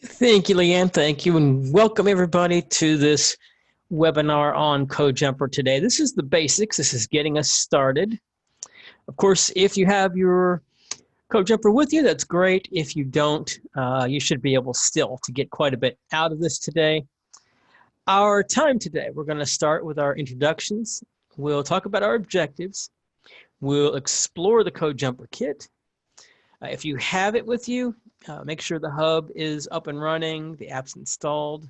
Thank you, Leanne. Thank you, and welcome everybody to this webinar on CodeJumper today. This is the basics. This is getting us started. Of course, if you have your CodeJumper with you, that's great. If you don't, you should be able still to get quite a bit out of this today. Our time today, we're going to start with our introductions. We'll talk about our objectives. We'll explore the CodeJumper kit. If you have it with you, make sure the hub is up and running, the app's installed.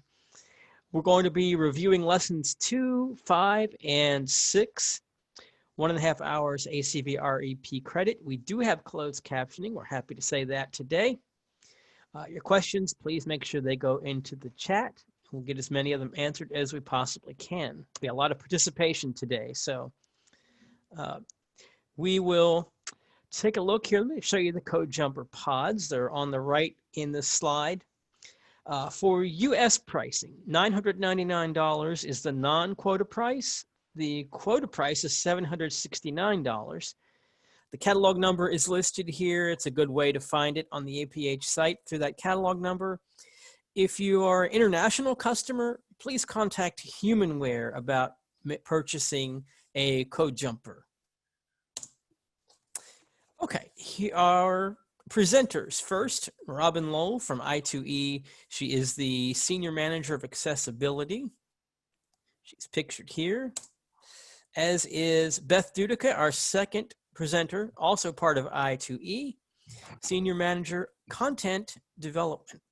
We're going to be reviewing lessons 2, 5, and 6, 1.5 hours ACV REP credit. We do have closed captioning. We're happy to say that today. Your questions, please make sure they go into the chat. We'll get as many of them answered as we possibly can. There'll be a lot of participation today, so we will take a look here. Let me show you the CodeJumper pods. They're on the right in this slide. For US pricing, $999 is the non-quota price. The quota price is $769. The catalog number is listed here. It's a good way to find it on the APH site through that catalog number. If you are an international customer, please contact Humanware about purchasing a CodeJumper. Okay, here are presenters. First, Robin Lowell from I2E. She is the Senior Manager of Accessibility. She's pictured here. As is Beth Dudycha, our second presenter, also part of I2E, Senior Manager, Content Development.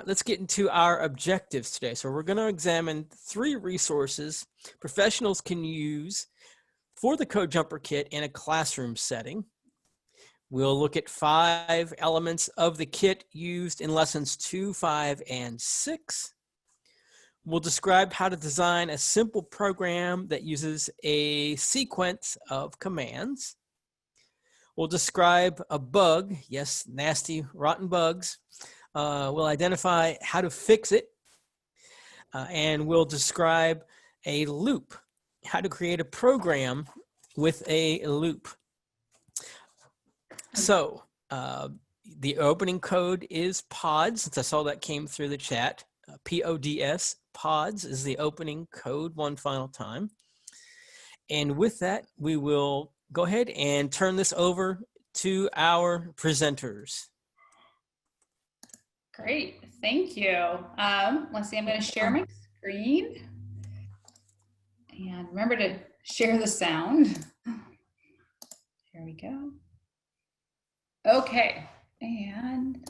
Let's get into our objectives today. So we're going to examine 3 resources professionals can use for the CodeJumper kit in a classroom setting. We'll look at 5 elements of the kit used in lessons 2, 5, and 6. We'll describe how to design a simple program that uses a sequence of commands. We'll describe a bug, yes, nasty, rotten bugs. We'll identify how to fix it. And we'll describe a loop, how to create a program with a loop. So the opening code is PODS, since I saw that came through the chat. PODS, PODS is the opening code one final time. And with that, we will go ahead and turn this over to our presenters. Great, thank you. Let's see, I'm going to share my screen. And remember to share the sound. Here we go. Okay, and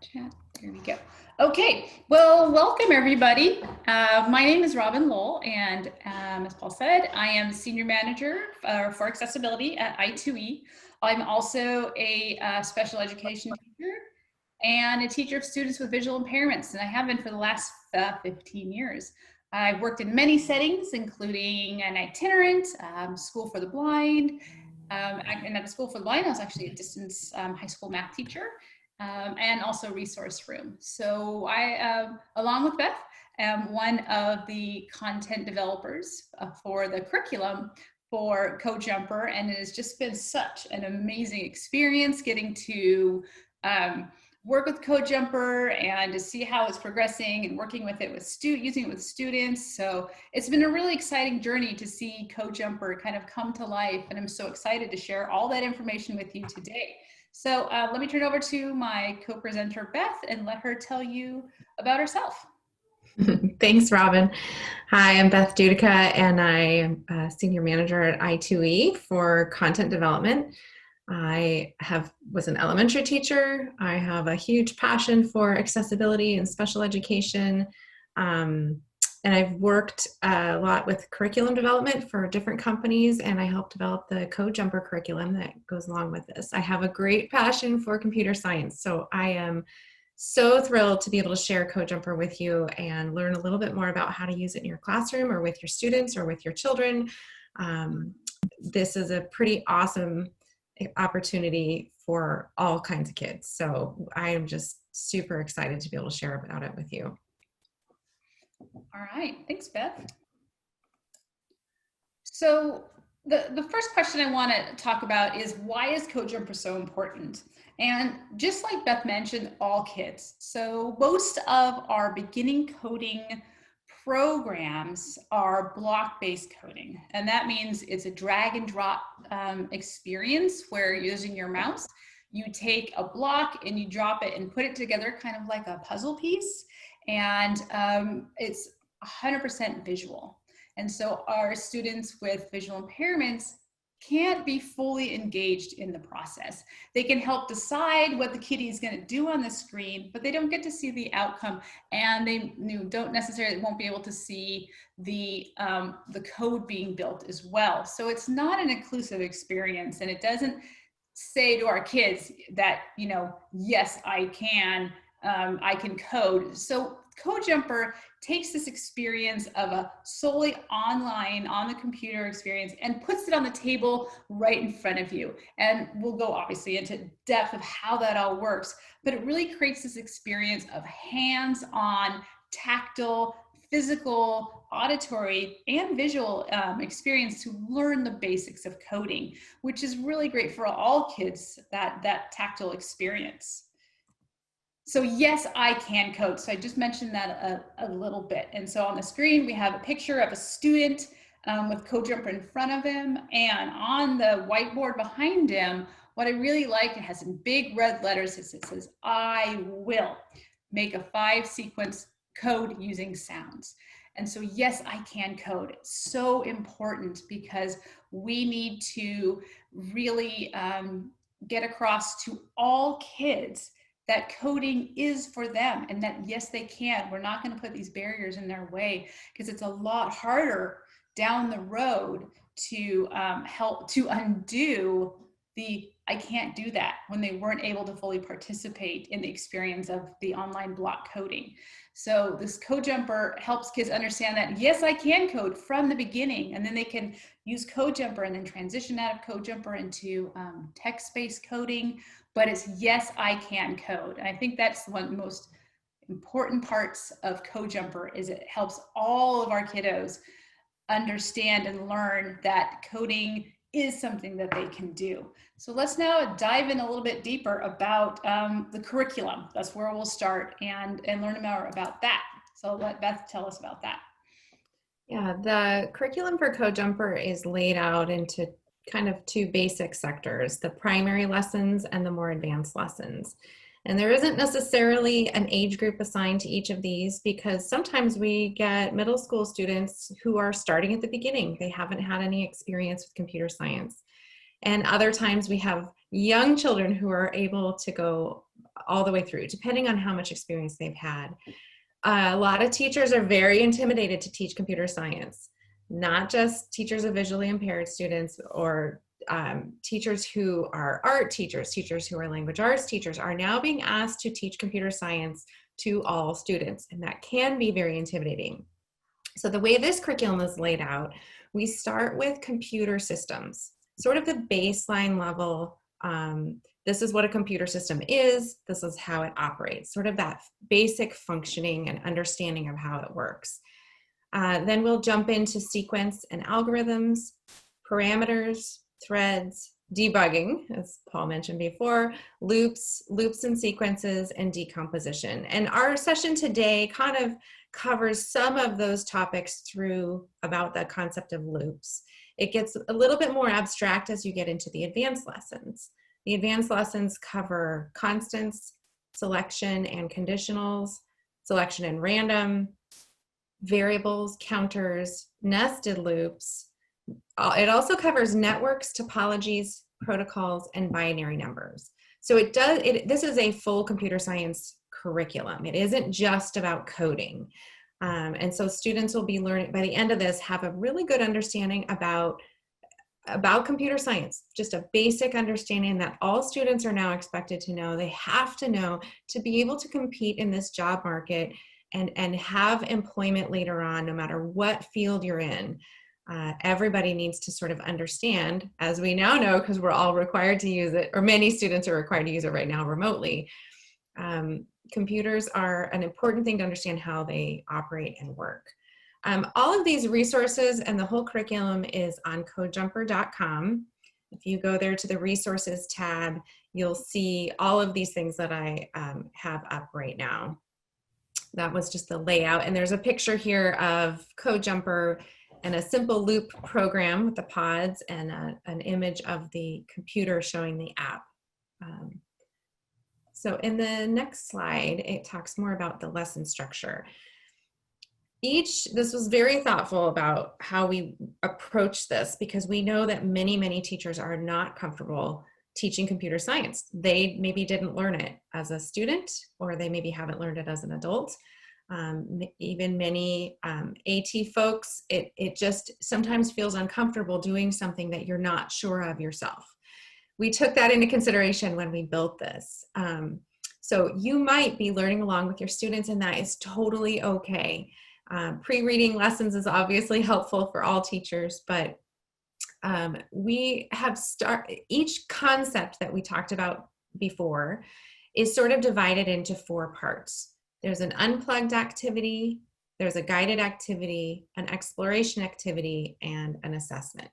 chat, here we go. Okay, well, welcome everybody. My name is Robin Lowell, and as Paul said, I am Senior Manager for Accessibility at I2E. I'm also a special education teacher and a teacher of students with visual impairments, and I have been for the last 15 years. I've worked in many settings, including an itinerant, school for the blind, and at the School for the Blind, I was actually a distance high school math teacher, and also resource room. So I, along with Beth, am one of the content developers for the curriculum for CodeJumper, and it has just been such an amazing experience getting to work with CodeJumper and to see how it's progressing and working with it with using it with students. So it's been a really exciting journey to see CodeJumper kind of come to life, and I'm so excited to share all that information with you today. So let me turn over to my co-presenter Beth and let her tell you about herself. Thanks, Robin. Hi, I'm Beth Dudycha, and I am a Senior Manager at I2E for Content Development. I was an elementary teacher. I have a huge passion for accessibility and special education. And I've worked a lot with curriculum development for different companies, and I helped develop the CodeJumper curriculum that goes along with this. I have a great passion for computer science, so I am so thrilled to be able to share CodeJumper with you and learn a little bit more about how to use it in your classroom or with your students or with your children. This is a pretty awesome opportunity for all kinds of kids. So I am just super excited to be able to share about it with you. All right, thanks, Beth. So the first question I want to talk about is, why is CodeJumper so important? And just like Beth mentioned, all kids. So most of our beginning coding programs are block-based coding. And that means it's a drag and drop experience where using your mouse, you take a block and you drop it and put it together kind of like a puzzle piece. And it's 100% visual. And so our students with visual impairments can't be fully engaged in the process. They can help decide what the kitty is going to do on the screen, but they don't get to see the outcome, and they don't necessarily won't be able to see the code being built as well. So it's not an inclusive experience, and it doesn't say to our kids that, you know, yes, I can code. So CodeJumper takes this experience of a solely online, on the computer experience and puts it on the table right in front of you. And we'll go obviously into depth of how that all works, but it really creates this experience of hands-on, tactile, physical, auditory, and visual experience to learn the basics of coding, which is really great for all kids, that tactile experience. So yes, I can code. So I just mentioned that a little bit. And so on the screen, we have a picture of a student with CodeJumper in front of him. And on the whiteboard behind him, what I really like, it has in big red letters, it says, I will make a 5-sequence code using sounds. And so yes, I can code. It's so important because we need to really get across to all kids that coding is for them, and that yes, they can. We're not going to put these barriers in their way, because it's a lot harder down the road to help to undo the I can't do that when they weren't able to fully participate in the experience of the online block coding. So this CodeJumper helps kids understand that yes, I can code from the beginning, and then they can use CodeJumper and then transition out of CodeJumper into text-based coding. But it's yes, I can code. And I think that's one of the most important parts of CodeJumper, is it helps all of our kiddos understand and learn that coding is something that they can do. So let's now dive in a little bit deeper about the curriculum. That's where we'll start and learn more about that. So let Beth tell us about that. Yeah, the curriculum for CodeJumper is laid out into kind of 2 basic sectors, the primary lessons and the more advanced lessons. And there isn't necessarily an age group assigned to each of these, because sometimes we get middle school students who are starting at the beginning. They haven't had any experience with computer science. And other times we have young children who are able to go all the way through, depending on how much experience they've had. A lot of teachers are very intimidated to teach computer science, not just teachers of visually impaired students or teachers who are art teachers, teachers who are language arts teachers are now being asked to teach computer science to all students, and that can be very intimidating. So the way this curriculum is laid out, we start with computer systems, sort of the baseline level. This is what a computer system is, this is how it operates, sort of that basic functioning and understanding of how it works. Then we'll jump into sequence and algorithms, parameters, threads, debugging, as Paul mentioned before, loops and sequences, and decomposition. And our session today kind of covers some of those topics through about the concept of loops. It gets a little bit more abstract as you get into the advanced lessons. The advanced lessons cover constants, selection and conditionals, selection and random, variables, counters, nested loops. It also covers networks, topologies, protocols, and binary numbers. So this is a full computer science curriculum. It isn't just about coding. And so students will be learning, by the end of this, have a really good understanding about computer science, just a basic understanding that all students are now expected to know. They have to know to be able to compete in this job market and have employment later on, no matter what field you're in. Everybody needs to sort of understand, as we now know, because we're all required to use it, or many students are required to use it right now remotely. Computers are an important thing to understand how they operate and work. All of these resources and the whole curriculum is on codejumper.com. If you go there to the resources tab, you'll see all of these things that I have up right now. That was just the layout. And there's a picture here of CodeJumper and a simple loop program with the pods and an image of the computer showing the app. So in the next slide, it talks more about the lesson structure. This was very thoughtful about how we approach this, because we know that many, many teachers are not comfortable teaching computer science. They maybe didn't learn it as a student, or they maybe haven't learned it as an adult. Even many AT folks, it just sometimes feels uncomfortable doing something that you're not sure of yourself. We took that into consideration when we built this. So you might be learning along with your students, and that is totally okay. Pre-reading lessons is obviously helpful for all teachers, but we have each concept that we talked about before is sort of divided into 4 parts. There's an unplugged activity, there's a guided activity, an exploration activity, and an assessment.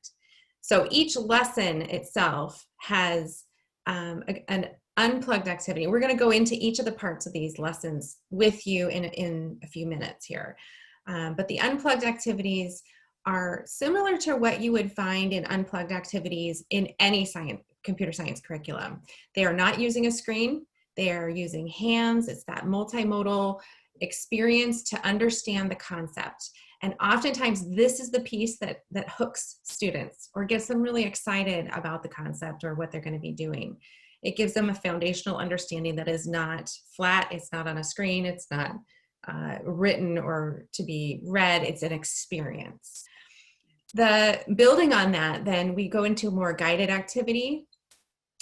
So each lesson itself has an unplugged activity. We're going to go into each of the parts of these lessons with you in a few minutes here. But the unplugged activities are similar to what you would find in unplugged activities in any computer science curriculum. They are not using a screen. They are using hands. It's that multimodal experience to understand the concept. And oftentimes this is the piece that hooks students or gets them really excited about the concept or what they're going to be doing. It gives them a foundational understanding that is not flat. It's not on a screen. It's not written or to be read. It's an experience. Building on that, then we go into a more guided activity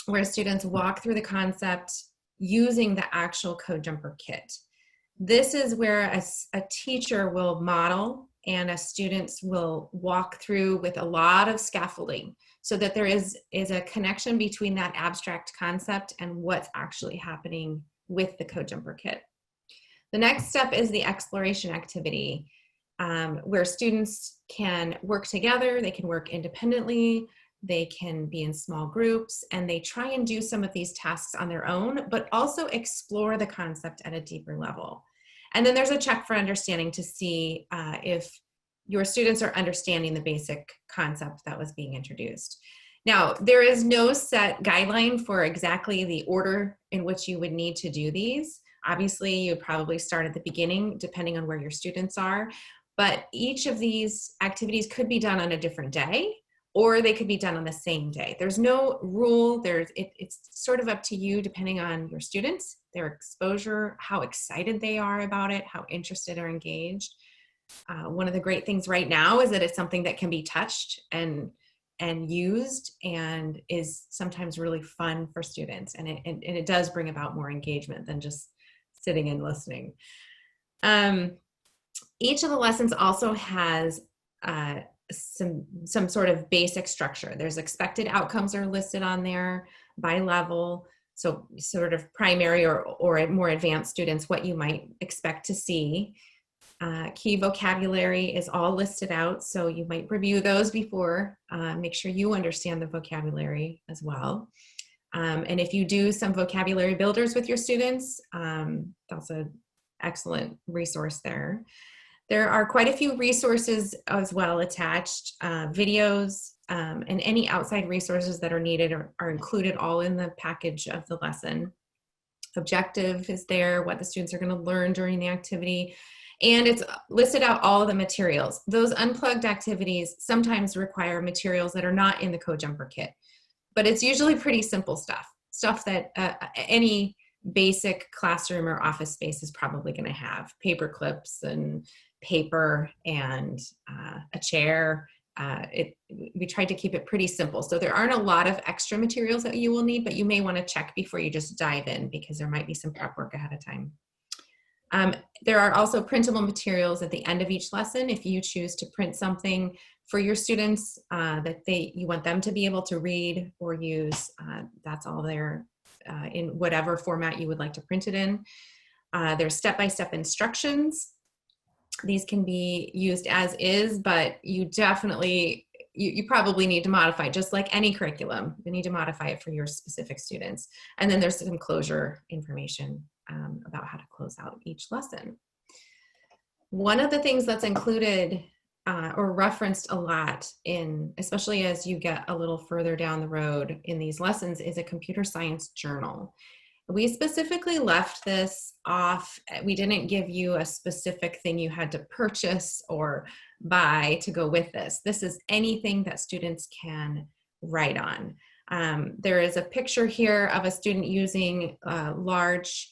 where students walk through the concept using the actual CodeJumper kit. This is where a teacher will model and students will walk through with a lot of scaffolding so that there is a connection between that abstract concept and what's actually happening with the CodeJumper kit. The next step is the exploration activity, where students can work together, they can work independently, they can be in small groups, and they try and do some of these tasks on their own, but also explore the concept at a deeper level. And then there's a check for understanding to see if your students are understanding the basic concept that was being introduced. Now, there is no set guideline for exactly the order in which you would need to do these. Obviously, you would probably start at the beginning, depending on where your students are. But each of these activities could be done on a different day, or they could be done on the same day. There's no rule. It's sort of up to you, depending on your students, their exposure, how excited they are about it, how interested or engaged. One of the great things right now is that it's something that can be touched and used and is sometimes really fun for students. And it does bring about more engagement than just sitting and listening. Each of the lessons also has some sort of basic structure. There's expected outcomes are listed on there by level. So sort of primary or more advanced students, what you might expect to see. Key vocabulary is all listed out. So you might review those before, make sure you understand the vocabulary as well. And if you do some vocabulary builders with your students, that's an excellent resource there. There are quite a few resources as well attached, videos, and any outside resources that are needed are included all in the package of the lesson. Objective is there, what the students are going to learn during the activity, and it's listed out all of the materials. Those unplugged activities sometimes require materials that are not in the CodeJumper kit, but it's usually pretty simple stuff that any basic classroom or office space is probably going to have. Paper clips and paper and a chair. We tried to keep it pretty simple. So there aren't a lot of extra materials that you will need, but you may want to check before you just dive in because there might be some prep work ahead of time. There are also printable materials at the end of each lesson. If you choose to print something for your students that you want them to be able to read or use, that's all there in whatever format you would like to print it in. There's step-by-step instructions. These can be used as is, but you definitely, you probably need to modify, just like any curriculum, you need to modify it for your specific students. And then there's some closure information about how to close out each lesson. One of the things that's included or referenced a lot in, especially as you get a little further down the road in these lessons, is a computer science journal. We specifically left this off. We didn't give you a specific thing you had to purchase or buy to go with this. This is anything that students can write on. There is a picture here of a student using large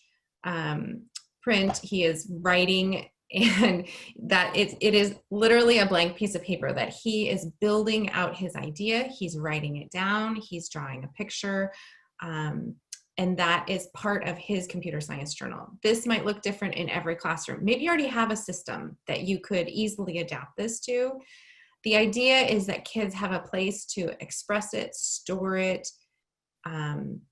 print. He is writing, and that it is literally a blank piece of paper that he is building out his idea. He's writing it down. He's drawing a picture. And that is part of his computer science journal. This might look different in every classroom. Maybe you already have a system that you could easily adapt this to. The idea is that kids have a place to express it, store it, and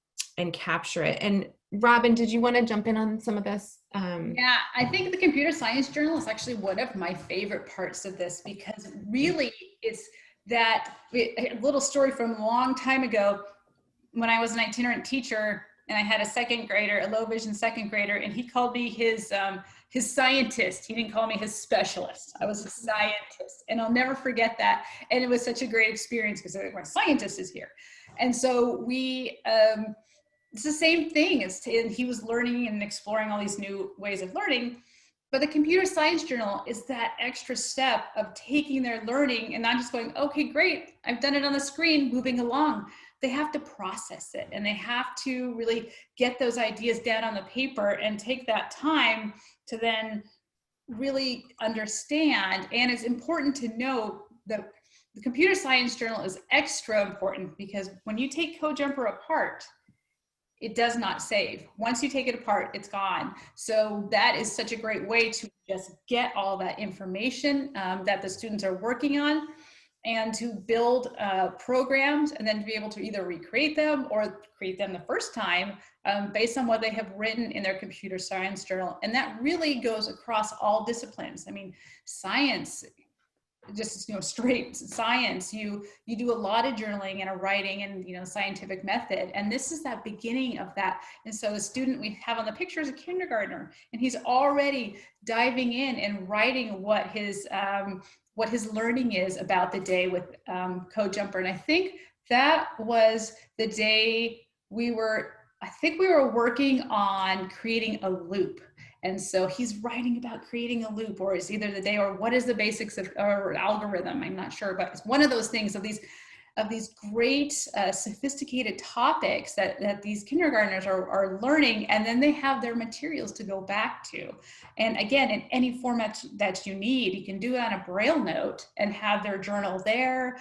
capture it. And Robin, did you want to jump in on some of this? Yeah, I think the computer science journal is actually one of my favorite parts of this, because really it's that a little story from a long time ago when I was an itinerant teacher, and I had a second grader, a low vision second grader, and he called me his scientist. He didn't call me his specialist. I was a scientist, and I'll never forget that. And it was such a great experience because my scientist is here. And so we, it's the same thing. And he was learning and exploring all these new ways of learning. But the computer science journal is that extra step of taking their learning and not just going, okay, great, I've done it on the screen, moving along. They have to process it, and they have to really get those ideas down on the paper and take that time to then really understand. And it's important to note that the computer science journal is extra important, because when you take CodeJumper apart, it does not save. Once you take it apart, it's gone. So that is such a great way to just get all that information that the students are working on, and to build programs, and then to be able to either recreate them or create them the first time based on what they have written in their computer science journal. And that really goes across all disciplines. I mean, science, just straight science, you do a lot of journaling and a writing and scientific method, and this is that beginning of that. And so the student we have on the picture is a kindergartner, and he's already diving in and writing what his learning is about the day with CodeJumper. And I think that was the day we were working on creating a loop. And so he's writing about creating a loop, or it's either the day, or what is the basics of or algorithm, I'm not sure, but it's one of those things of these great sophisticated topics that these kindergartners are learning, and then they have their materials to go back to. And again, in any format that you need, you can do it on a Braille note and have their journal there,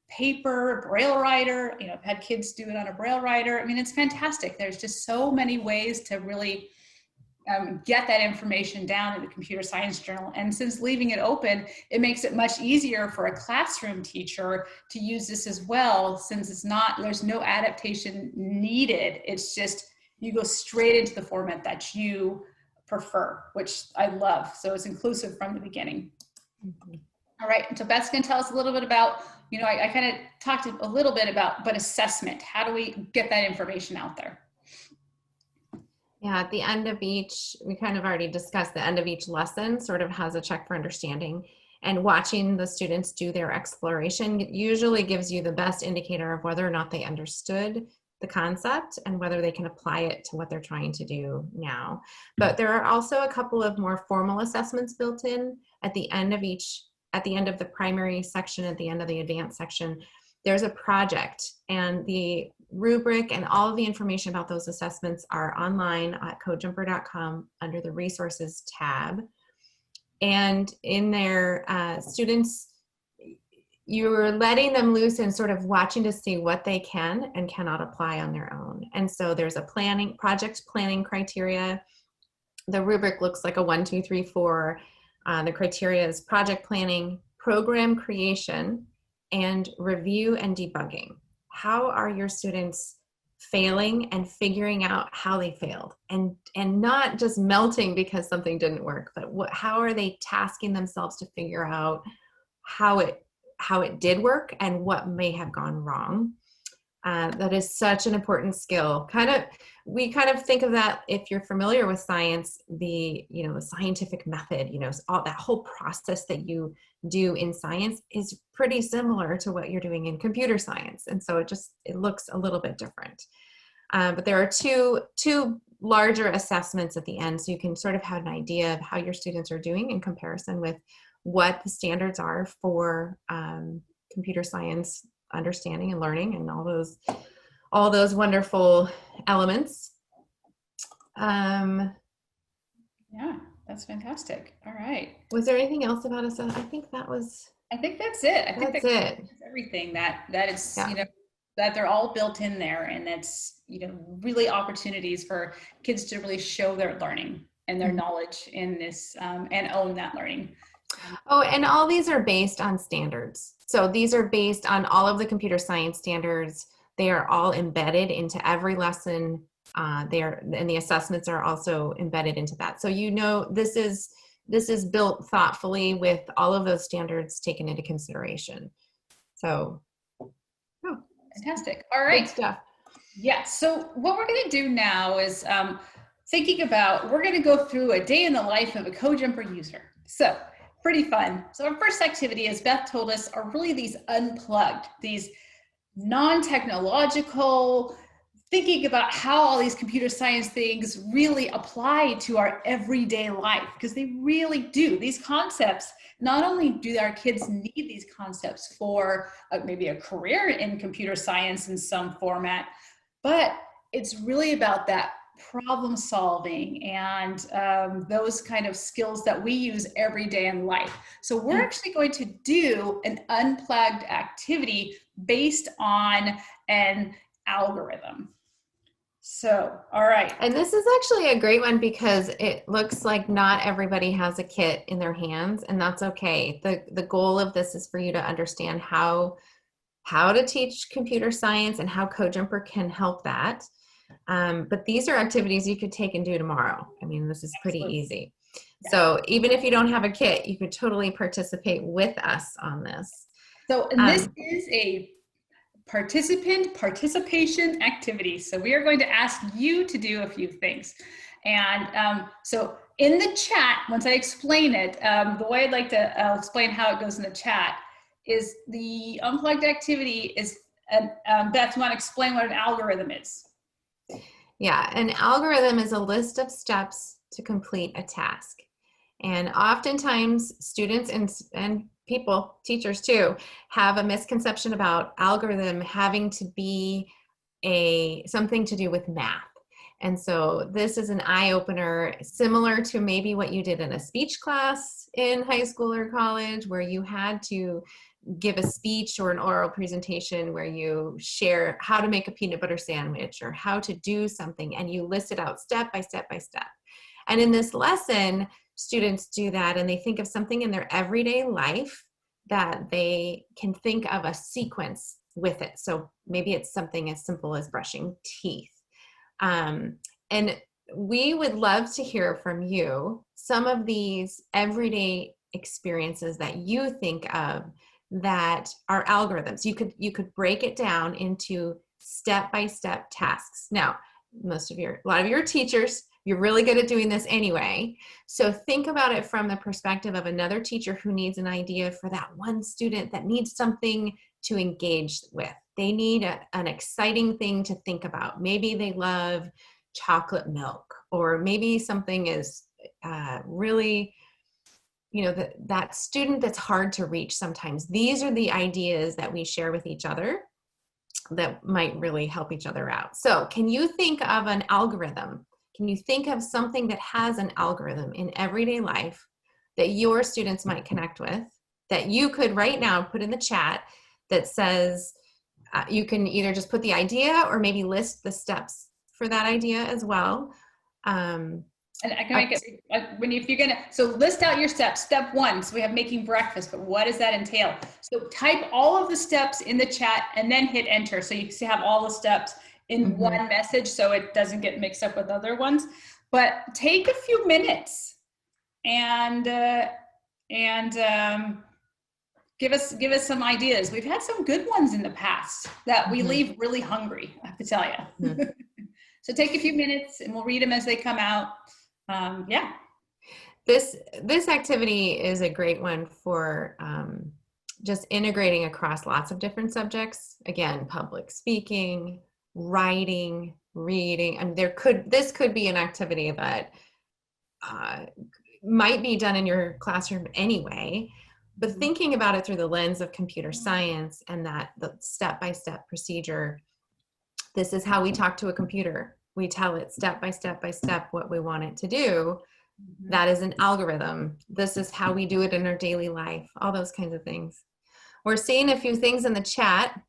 paper, Braille writer, I've had kids do it on a Braille writer. I mean, it's fantastic. There's just so many ways to really get that information down in the computer science journal. And since leaving it open, it makes it much easier for a classroom teacher to use this as well, since there's no adaptation needed. It's just, you go straight into the format that you prefer, which I love. So it's inclusive from the beginning. Mm-hmm. All right, so Beth's gonna tell us a little bit about, I kind of talked a little bit about, but assessment, how do we get that information out there? Yeah, at the end of each, we kind of already discussed, the end of each lesson sort of has a check for understanding, and watching the students do their exploration usually gives you the best indicator of whether or not they understood the concept and whether they can apply it to what they're trying to do now. But there are also a couple of more formal assessments built in at the end of the primary section, at the end of the advanced section. There's a project, and the rubric and all of the information about those assessments are online at codejumper.com under the resources tab. And in there, students, you're letting them loose and sort of watching to see what they can and cannot apply on their own. And so there's a project planning criteria. The rubric looks like a 1, 2, 3, 4. The criteria is project planning, program creation, and review and debugging. How are your students failing and figuring out how they failed, and not just melting because something didn't work, but how are they tasking themselves to figure out how it how it did work and what may have gone wrong. That is such an important skill. We kind of think of that, if you're familiar with science, the scientific method, all that whole process that you do in science is pretty similar to what you're doing in computer science. And so it looks a little bit different. But there are two larger assessments at the end, so you can sort of have an idea of how your students are doing in comparison with what the standards are for computer science understanding and learning and all those wonderful elements. Yeah, that's fantastic. All right. Was there anything else about us? I think that's it. I think that's everything that is, yeah. That they're all built in there, and that's, really opportunities for kids to really show their learning and their knowledge in this, and own that learning. Oh, and all these are based on standards. So these are based on all of the computer science standards. They are all embedded into every lesson. And the assessments are also embedded into that. So this is built thoughtfully with all of those standards taken into consideration. So, fantastic. All right. Good stuff. Yeah. So what we're going to do now is we're going to go through a day in the life of a CodeJumper user. So pretty fun. So our first activity, as Beth told us, are really these unplugged, these non-technological, thinking about how all these computer science things really apply to our everyday life, because they really do. These concepts, not only do our kids need these concepts for maybe a career in computer science in some format, but it's really about that problem solving and those kind of skills that we use every day in life. So we're actually going to do an unplugged activity based on an algorithm. So, all right. And this is actually a great one because it looks like not everybody has a kit in their hands, and that's okay. The goal of this is for you to understand how to teach computer science and how CodeJumper can help that. But these are activities you could take and do tomorrow. I mean, this is pretty easy. Yeah. So even if you don't have a kit, you could totally participate with us on this. So, and this is a participation activity. So we are going to ask you to do a few things. And so in the chat, once I explain it, the way I'd like to explain how it goes in the chat is the unplugged activity is, Beth, you want to explain what an algorithm is? Yeah, an algorithm is a list of steps to complete a task. And oftentimes students and people, teachers too, have a misconception about algorithm having to be something to do with math. And so this is an eye-opener, similar to maybe what you did in a speech class in high school or college, where you had to give a speech or an oral presentation where you share how to make a peanut butter sandwich or how to do something, and you list it out step by step by step. And in this lesson, students do that, and they think of something in their everyday life that they can think of a sequence with it. So maybe it's something as simple as brushing teeth. And we would love to hear from you some of these everyday experiences that you think of that are algorithms. You could break it down into step-by-step tasks. Now, a lot of your teachers, you're really good at doing this anyway. So think about it from the perspective of another teacher who needs an idea for that one student that needs something to engage with. They need an exciting thing to think about. Maybe they love chocolate milk, or maybe something is really, that student that's hard to reach sometimes. These are the ideas that we share with each other that might really help each other out. So can you think of an algorithm? Can you think of something that has an algorithm in everyday life that your students might connect with, that you could right now put in the chat that says, you can either just put the idea or maybe list the steps for that idea as well. And I can make it, so list out your steps. Step 1, so we have making breakfast, but what does that entail? So type all of the steps in the chat and then hit enter. So you can have all the steps in one message so it doesn't get mixed up with other ones. But take a few minutes and give us some ideas. We've had some good ones in the past that we leave really hungry, I have to tell you. So take a few minutes and we'll read them as they come out. Yeah. This activity is a great one for just integrating across lots of different subjects. Again, public speaking, writing, reading. I mean, this could be an activity that might be done in your classroom anyway, but thinking about it through the lens of computer science and the step-by-step procedure. This is how we talk to a computer. We tell it step by step by step what we want it to do. That is an algorithm. This is how we do it in our daily life, all those kinds of things. We're seeing a few things in the chat.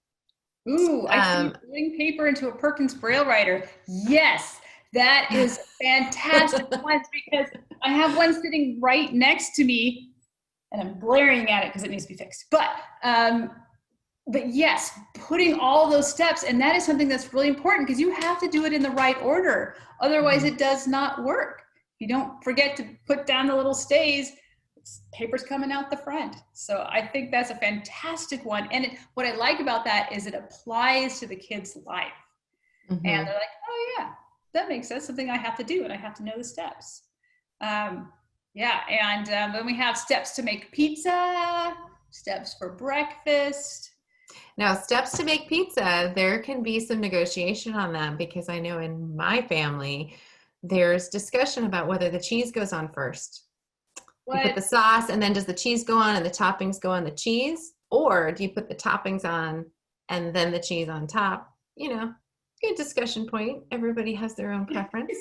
Ooh, I see putting paper into a Perkins Braille writer. Yes, that is fantastic one, because I have one sitting right next to me and I'm glaring at it because it needs to be fixed. But yes, putting all those steps, and that is something that's really important because you have to do it in the right order. Otherwise it does not work. You don't forget to put down the little stays, paper's coming out the front. So I think that's a fantastic one. And what I like about that is it applies to the kid's life. And they're like, oh yeah, that makes sense, something I have to do, and I have to know the steps. Yeah, and then we have steps to make pizza, steps for breakfast. Now, steps to make pizza, there can be some negotiation on that, because I know in my family, there's discussion about whether the cheese goes on first. You put the sauce, and then does the cheese go on and the toppings go on the cheese? Or do you put the toppings on and then the cheese on top? You know, good discussion point. Everybody has their own preference.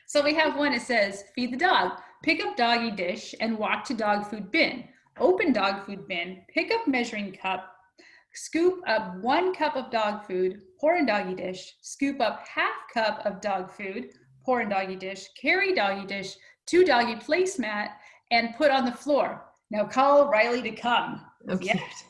So we have one that says, feed the dog, pick up doggy dish and walk to dog food bin. Open dog food bin, pick up measuring cup, scoop up 1 cup of dog food, pour in doggy dish, scoop up ½ cup of dog food, pour in doggy dish, carry doggy dish to doggy placemat, and put on the floor. Now call Riley to come. Okay. Yes.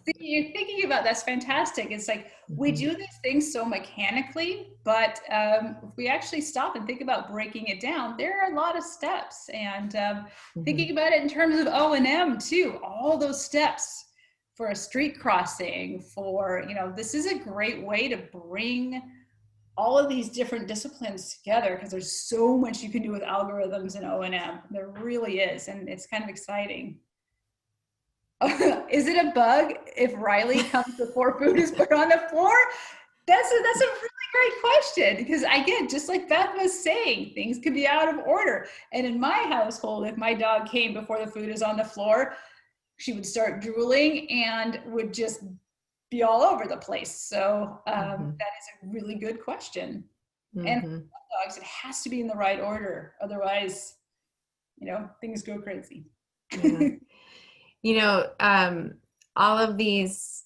See, you're thinking about that's fantastic. It's like we do these things so mechanically, but if we actually stop and think about breaking it down, there are a lot of steps. And thinking about it in terms of O&M too, all those steps for a street crossing, for, you know, this is a great way to bring all of these different disciplines together, because there's so much you can do with algorithms and O&M. There really is, and it's kind of exciting. Is it a bug if Riley comes before food is put on the floor? That's a really great question, because again, just like Beth was saying, things could be out of order. And in my household, if my dog came before the food is on the floor, she would start drooling and would just be all over the place. So that is a really good question. And for dogs, it has to be in the right order. Otherwise, you know, things go crazy. Yeah. You know, all of these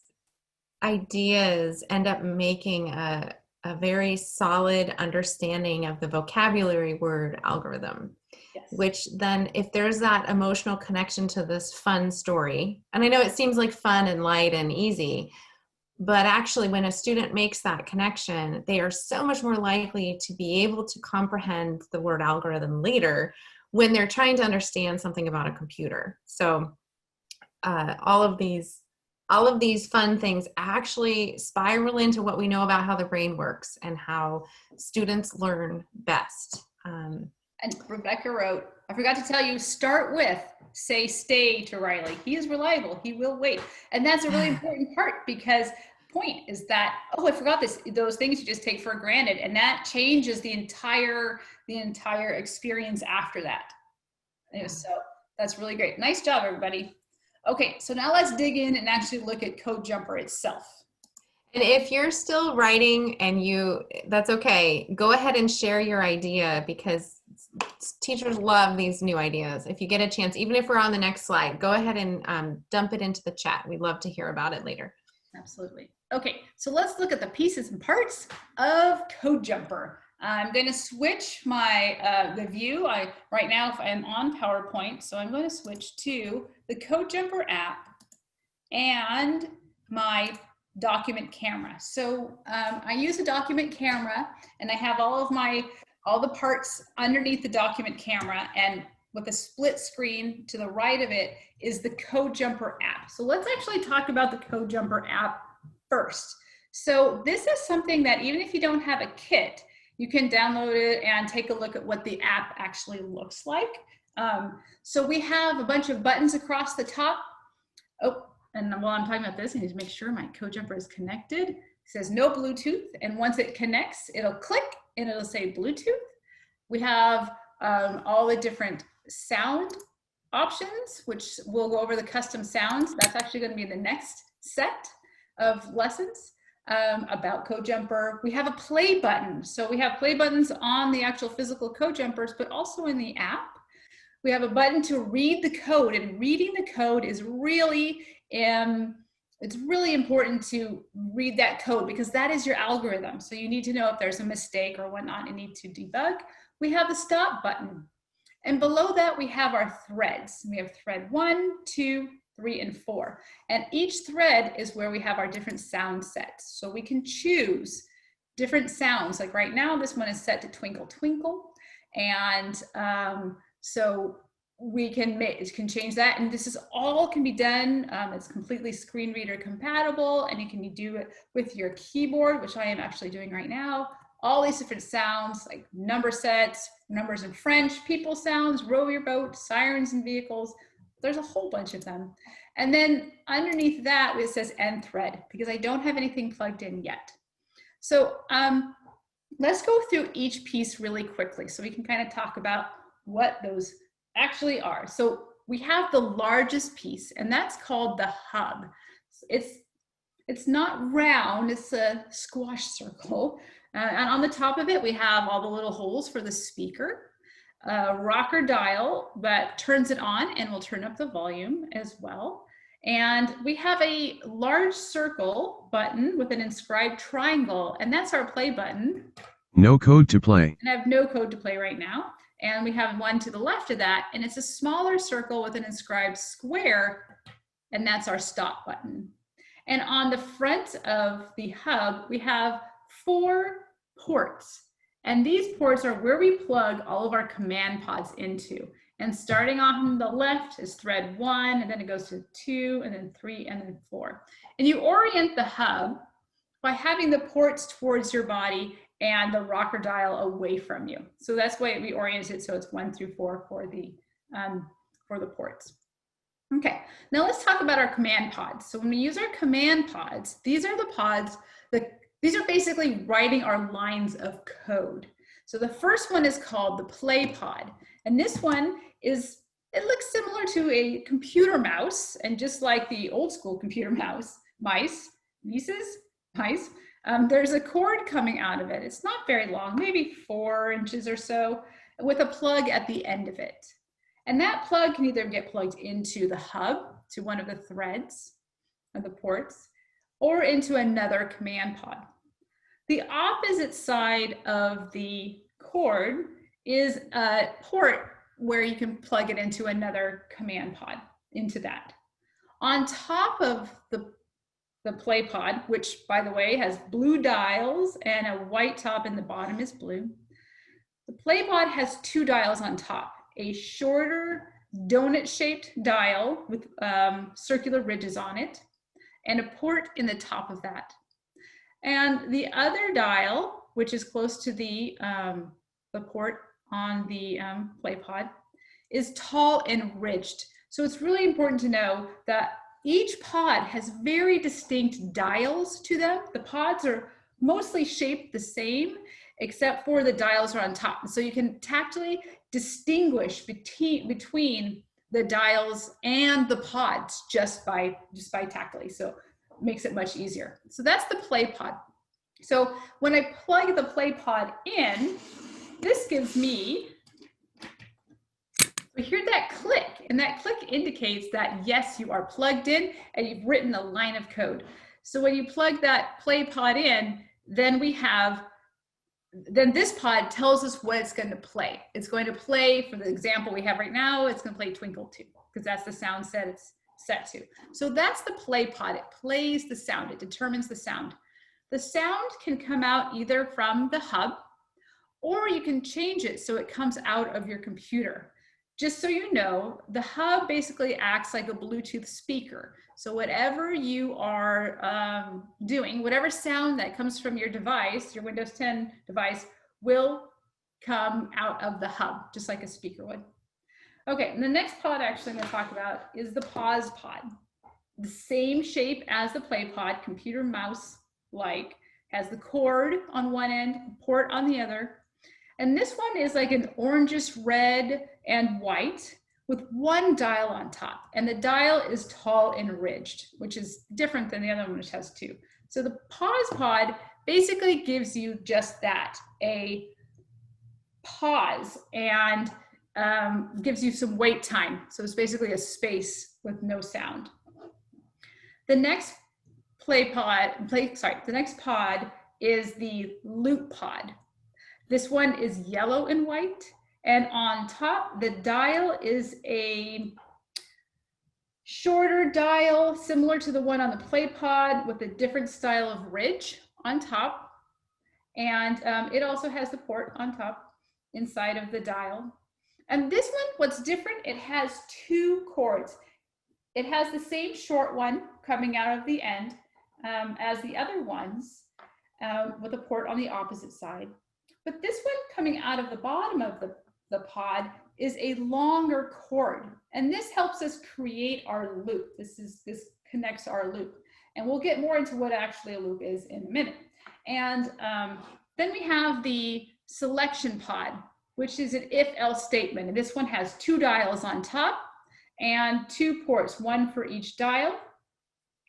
ideas end up making a very solid understanding of the vocabulary word algorithm. Yes. Which then, if there's that emotional connection to this fun story, and I know it seems like fun and light and easy, but actually when a student makes that connection, they are so much more likely to be able to comprehend the word algorithm later when they're trying to understand something about a computer. So all of these fun things actually spiral into what we know about how the brain works and how students learn best. And Rebecca wrote, I forgot to tell you, start with, say stay to Riley. He is reliable. He will wait. And that's a really important part, because point is that, oh, I forgot this, those things you just take for granted. And that changes the entire experience after that. And so that's really great. Nice job, everybody. Okay, so now let's dig in and actually look at CodeJumper itself. And if you're still writing and that's okay, go ahead and share your idea, because teachers love these new ideas. If you get a chance, even if we're on the next slide, go ahead and dump it into the chat. We'd love to hear about it later. Absolutely. Okay, so let's look at the pieces and parts of CodeJumper. I'm going to switch my the view. Right now I'm on PowerPoint, so I'm going to switch to the CodeJumper app and my document camera. So I use a document camera, and I have all the parts underneath the document camera. And with a split screen. To the right of it is the Code Jumper app. So let's actually talk about the Code Jumper app first. So this is something that even if you don't have a kit, you can download it and take a look at what the app actually looks like. So we have a bunch of buttons across the top. Oh, and while I'm talking about this, I need to make sure my Code Jumper is connected. It says no Bluetooth, and once it connects, it'll click and it'll say Bluetooth. We have all the different sound options, which we'll go over the custom sounds. That's actually going to be the next set of lessons about Code Jumper. We have a play button. So we have play buttons on the actual physical Code Jumpers, but also in the app. We have a button to read the code, and reading the code is really, it's really important to read that code because that is your algorithm. So you need to know if there's a mistake or whatnot, you need to debug. We have the stop button. And below that, we have our threads. We have thread 1, 2, 3, and 4. And each thread is where we have our different sound sets. So we can choose different sounds. Like right now, this one is set to Twinkle Twinkle. And so we can change that. And this is all can be done. It's completely screen reader compatible, and you can do it with your keyboard, which I am actually doing right now. All these different sounds like number sets, numbers in French, people sounds, row your boat, sirens and vehicles. There's a whole bunch of them. And then underneath that, it says end thread because I don't have anything plugged in yet. So let's go through each piece really quickly so we can kind of talk about what those actually are. So we have the largest piece, and that's called the hub. It's not round, it's a squash circle. And on the top of it, we have all the little holes for the speaker, a rocker dial that turns it on and will turn up the volume as well. And we have a large circle button with an inscribed triangle, and that's our play button. No code to play. And I have no code to play right now. And we have one to the left of that, and it's a smaller circle with an inscribed square, and that's our stop button. And on the front of the hub, we have 4 ports. And these ports are where we plug all of our command pods into. And starting off on the left is thread 1, and then it goes to 2, and then 3, and then 4. And you orient the hub by having the ports towards your body and the rocker dial away from you. So that's why we orient it so it's 1 through 4 for the ports. Okay, now let's talk about our command pods. So when we use our command pods, these are the pods these are basically writing our lines of code. So the first one is called the play pod. And this one it looks similar to a computer mouse, and just like the old school computer mice, there's a cord coming out of it. It's not very long, maybe 4 inches or so, with a plug at the end of it. And that plug can either get plugged into the hub, to one of the threads of the ports, or into another command pod. The opposite side of the cord is a port where you can plug it into another command pod, into that. On top of the play pod, which by the way has blue dials and a white top, and the bottom is blue. The play pod has 2 dials on top, a shorter donut-shaped dial with circular ridges on it, and a port in the top of that. And the other dial, which is close to the port on the play pod, is tall and ridged. So it's really important to know that each pod has very distinct dials to them. The pods are mostly shaped the same, except for the dials are on top. So you can tactily distinguish between the dials and the pods just by tactily. So it makes it much easier. So that's the play pod. So when I plug the play pod in, this gives me, we hear that click, and that click indicates that yes, you are plugged in and you've written a line of code. So when you plug that play pod in, then this pod tells us what it's going to play. It's going to play, for the example we have right now, it's going to play Twinkle 2, because that's the sound set it's set to. So that's the play pod. It plays the sound. It determines the sound. The sound can come out either from the hub, or you can change it so it comes out of your computer. just so you know, the hub basically acts like a Bluetooth speaker. So whatever you are doing, whatever sound that comes from your device, your Windows 10 device, will come out of the hub, just like a speaker would. Okay, and the next pod actually I'm going to talk about is the pause pod. The same shape as the play pod, computer mouse-like, has the cord on one end, port on the other. And this one is like an orangish red and white with one dial on top. And the dial is tall and ridged, which is different than the other one, which has two. So the pause pod basically gives you just that, a pause, and gives you some wait time. So it's basically a space with no sound. The next the next pod is the loop pod. This one is yellow and white, and on top, the dial is a shorter dial, similar to the one on the play pod, with a different style of ridge on top. And it also has the port on top inside of the dial. And this one, what's different, it has two cords. It has the same short one coming out of the end as the other ones, with a port on the opposite side. But this one coming out of the bottom of the pod is a longer cord. And this helps us create our loop. This connects our loop. And we'll get more into what actually a loop is in a minute. And then we have the selection pod, which is an if-else statement. And this one has two dials on top and two ports, one for each dial.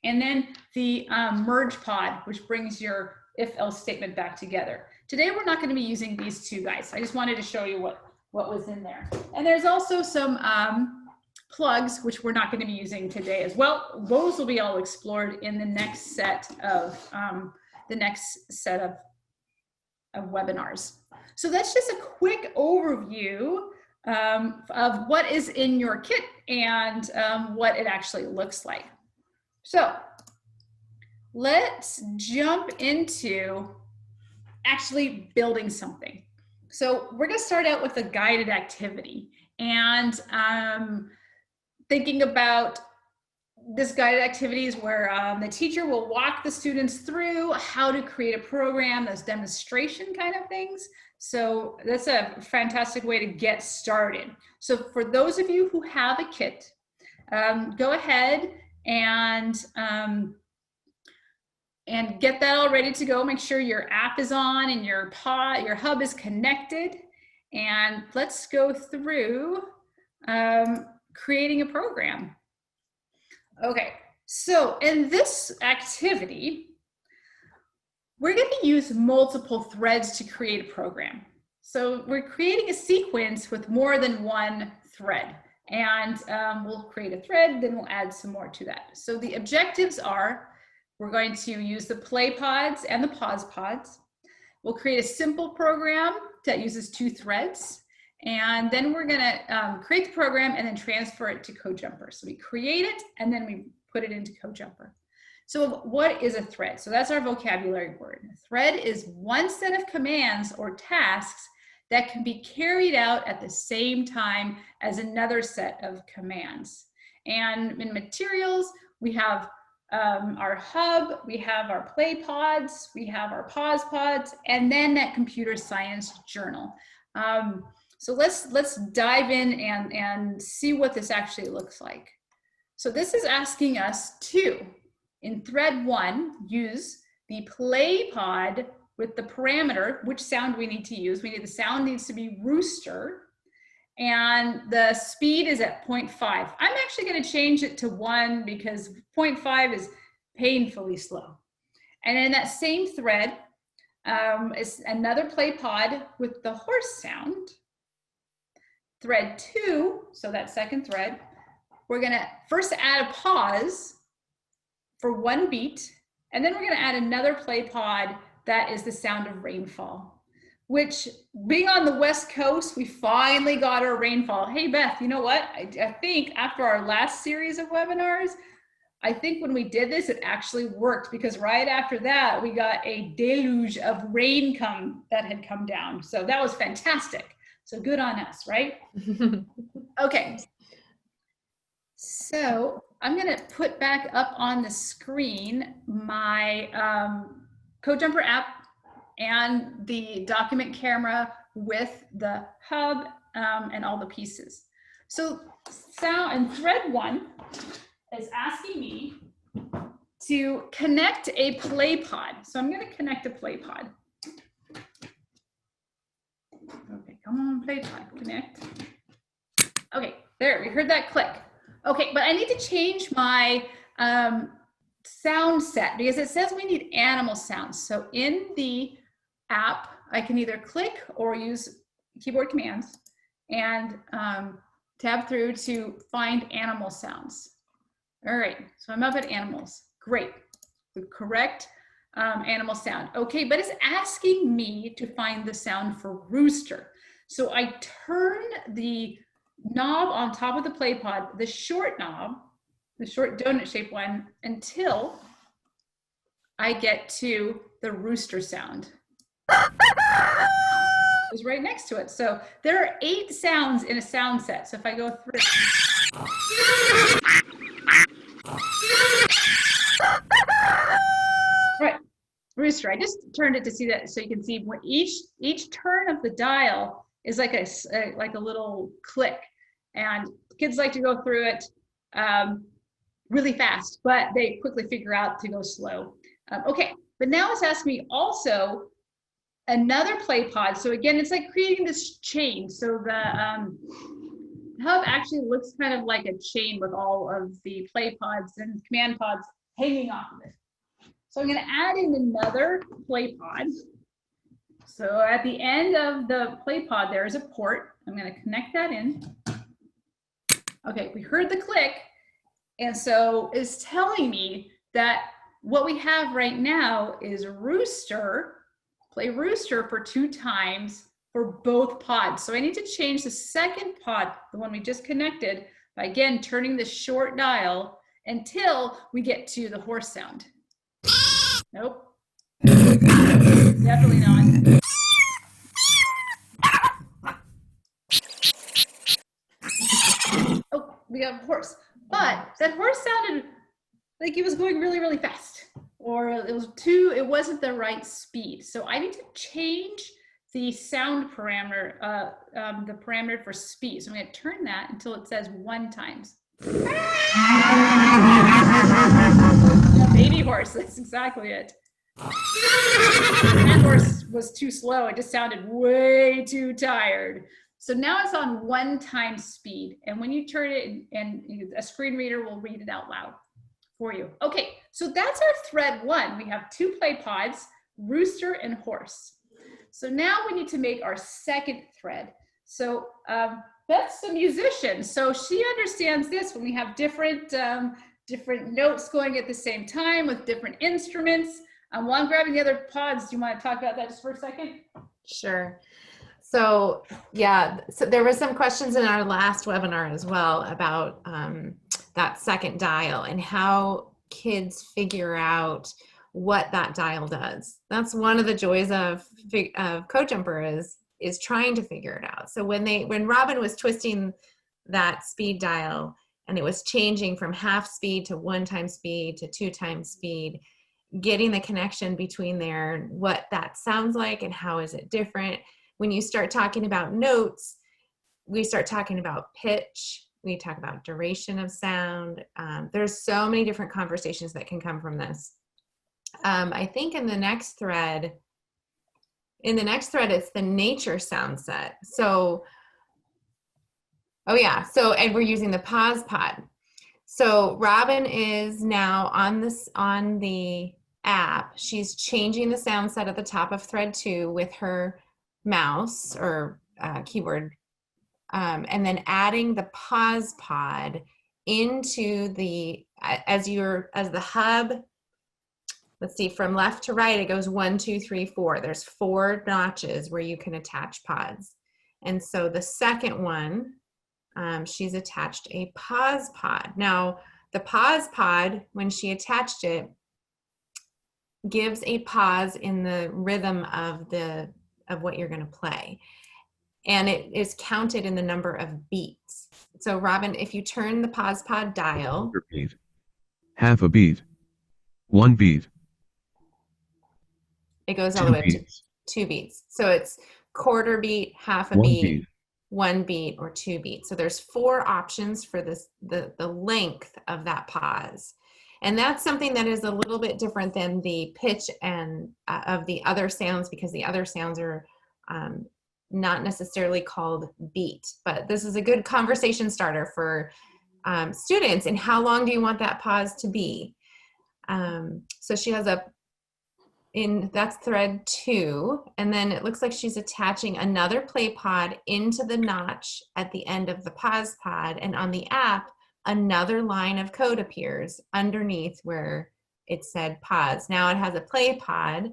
And then the merge pod, which brings your if-else statement back together. Today, we're not going to be using these two guys. I just wanted to show you what was in there. And there's also some plugs, which we're not going to be using today as well. Those will be all explored in the next set of webinars. So that's just a quick overview of what is in your kit and what it actually looks like. So let's jump into actually building something. So we're going to start out with a guided activity, and thinking about this guided activity is where the teacher will walk the students through how to create a program, those demonstration kind of things. So that's a fantastic way to get started. So for those of you who have a kit, go ahead and get that all ready to go. Make sure your app is on and your hub is connected. And let's go through creating a program. Okay, so in this activity, we're going to use multiple threads to create a program. So we're creating a sequence with more than one thread. And we'll create a thread, then we'll add some more to that. So the objectives are, we're going to use the play pods and the pause pods. We'll create a simple program that uses two threads. And then we're going to create the program and then transfer it to CodeJumper. So we create it and then we put it into CodeJumper. So what is a thread? So that's our vocabulary word. A thread is one set of commands or tasks that can be carried out at the same time as another set of commands. And in materials, we have our hub, we have our play pods, we have our pause pods, and then that computer science journal. So let's dive in and see what this actually looks like. So this is asking us to, in thread 1, use the play pod with the parameter, which sound we need to use. The sound needs to be rooster, and the speed is at 0.5. I'm actually going to change it to 1 because 0.5 is painfully slow. And in that same thread is another play pod with the horse sound. Thread 2, so that second thread, we're going to first add a pause for 1 beat, and then we're going to add another play pod that is the sound of rainfall, which, being on the West Coast, we finally got our rainfall. Hey, Beth, you know what? I think after our last series of webinars, I think when we did this, it actually worked, because right after that, we got a deluge of rain that had come down. So that was fantastic. So good on us, right? Okay. So I'm going to put back up on the screen my CodeJumper app and the document camera with the hub and all the pieces. So sound and thread 1 is asking me to connect a play pod. So I'm going to connect a play pod. Okay, come on, play pod, connect. Okay, there, we heard that click. Okay, but I need to change my sound set because it says we need animal sounds. So in the app, I can either click or use keyboard commands and tab through to find animal sounds. All right, so I'm up at animals. Great, the correct animal sound. Okay, but it's asking me to find the sound for rooster. So I turn the knob on top of the play pod, the short knob, the short donut shaped one, until I get to the rooster sound. It's right next to it. So there are 8 sounds in a sound set. So if I go through. Right, rooster. I just turned it to see that, so you can see when each turn of the dial is like a little click, and kids like to go through it really fast, but they quickly figure out to go slow. Okay, but now it's asking me also another play pod. So again, it's like creating this chain. So the hub actually looks kind of like a chain with all of the play pods and command pods hanging off of it. So I'm going to add in another play pod. So at the end of the play pod, there is a port. I'm going to connect that in. Okay, we heard the click. And so it's telling me that what we have right now is rooster, play rooster for 2 times for both pods. So I need to change the second pod, the one we just connected, by again turning the short dial until we get to the horse sound. Nope. Definitely not. Oh, we got a horse. But that horse sounded like he was going really, really fast. Or it wasn't the right speed. So I need to change the sound parameter, the parameter for speed. So I'm going to turn that until it says 1 times. Yeah, baby horse, that's exactly it. That horse was too slow. It just sounded way too tired. So now it's on 1 times speed. And when you turn it, and a screen reader will read it out loud for you. Okay, so that's our thread 1. We have 2 play pods, rooster and horse. So now we need to make our second thread. So Beth's a musician, so she understands this when we have different notes going at the same time with different instruments. While I'm grabbing the other pods, do you want to talk about that just for a second? Sure. So yeah, so there were some questions in our last webinar as well about that second dial and how kids figure out what that dial does. That's one of the joys of CodeJumper is trying to figure it out. So when Robin was twisting that speed dial and it was changing from half speed to 1 times speed to 2 times speed, getting the connection between there, what that sounds like and how is it different. When you start talking about notes, we start talking about pitch, we talk about duration of sound. There's so many different conversations that can come from this. I think in the next thread, it's the nature sound set. So, oh yeah, and we're using the pause pod. So Robin is now on the app. She's changing the sound set at the top of thread 2 with her mouse or keyboard, and then adding the pause pod into as the hub. Let's see, from left to right, it goes 1, 2, 3, 4. There's 4 notches where you can attach pods. And so the second one, she's attached a pause pod. Now, the pause pod, when she attached it, gives a pause in the rhythm of what you're going to play. and it is counted in the number of beats. So Robin, if you turn the pause pod dial, Beat. Half a beat. 1 beat. it goes all 2 the way up to beats. 2 beats. So it's quarter beat, half a 1 beat, beat. 1 beat, or 2 beats. So there's 4 options for this, the length of that pause. And that's something that is a little bit different than the pitch and of the other sounds, because the other sounds are not necessarily called beat. But this is a good conversation starter for students. And how long do you want that pause to be? So she has that's thread 2, and then it looks like she's attaching another play pod into the notch at the end of the pause pod, and on the app another line of code appears underneath where it said pause. Now it has a play pod,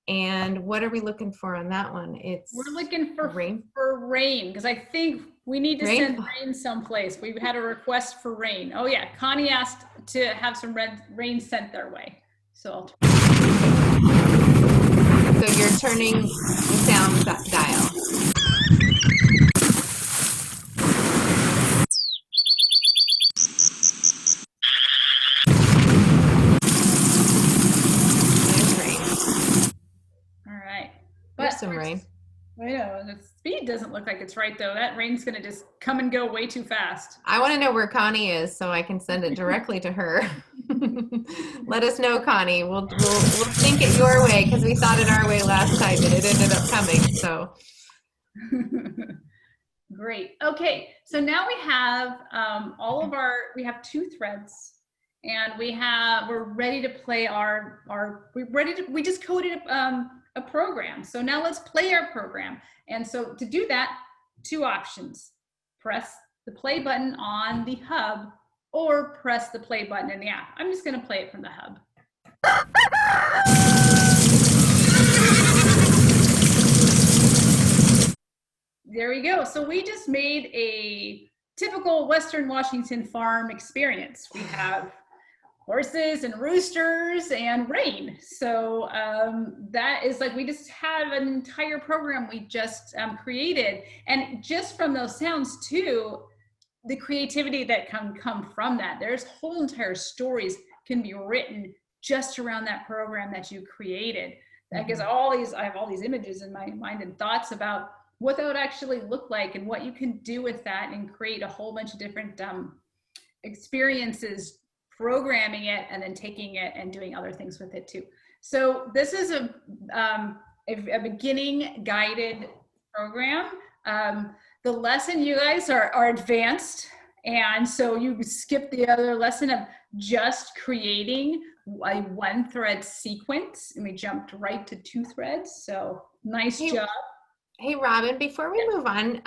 and what are we looking for on that one? We're looking for rain, because I think we need to Rain? send rain someplace. We've had a request for rain. Oh yeah, Connie asked to have some rain sent their way. So you're turning the sound dial. But There's some rain. I know the speed doesn't look like it's right though. That rain's gonna just come and go way too fast. I want to know where Connie is so I can send it directly to her. Let us know, Connie. We'll think it your way because we thought it our way last time and it ended up coming. So great. Okay, so now we have we have 2 threads. And we're ready to play we just coded a program. So now let's play our program. And so to do that, 2 options. Press the play button on the hub or press the play button in the app. I'm just gonna play it from the hub. There we go. So we just made a typical Western Washington farm experience. We have horses and roosters and rain. So that is like, we just have an entire program we just created. And just from those sounds too, the creativity that can come from that, there's whole entire stories can be written just around that program that you created. That gives I have all these images in my mind and thoughts about what that would actually look like and what you can do with that and create a whole bunch of different experiences, programming it and then taking it and doing other things with it too. So this is a beginning guided program. The lesson, you guys are advanced, and so you skip the other lesson of just creating a 1 thread sequence, and we jumped right to 2 threads. So nice job. Hey Robin, before we move on,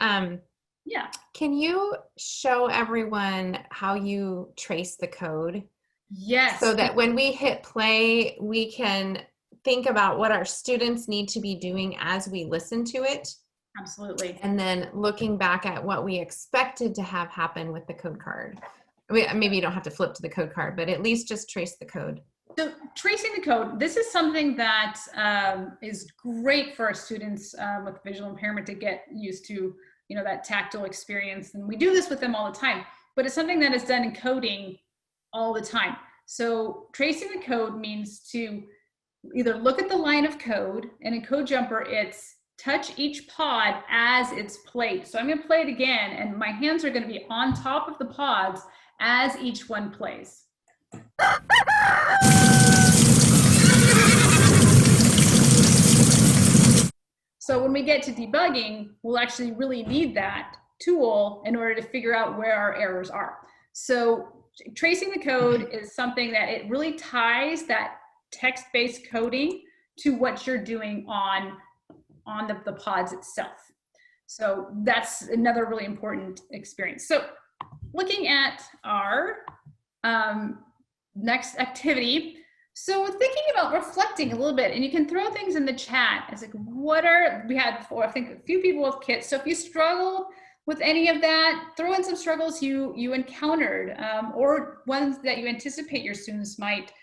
can you show everyone how you trace the code? Yes. So that when we hit play, we can think about what our students need to be doing as we listen to it. Absolutely. And then looking back at what we expected to have happen with the code card. I mean, maybe you don't have to flip to the code card, but at least just trace the code. So tracing the code, this is something that is great for our students with visual impairment to get used to, that tactile experience. And we do this with them all the time, but it's something that is done in coding all the time. So tracing the code means to either look at the line of code, and in Code Jumper, it's touch each pod as it's played. So I'm gonna play it again, and my hands are gonna be on top of the pods as each one plays. So when we get to debugging, we'll actually really need that tool in order to figure out where our errors are. So tracing the code is something that it really ties that text-based coding to what you're doing on the pods itself. So that's another really important experience. So looking at our next activity, so we're thinking about reflecting a little bit, and you can throw things in the chat. It's like, we had before, I think a few people with kits. So if you struggle with any of that, throw in some struggles you encountered or ones that you anticipate your students might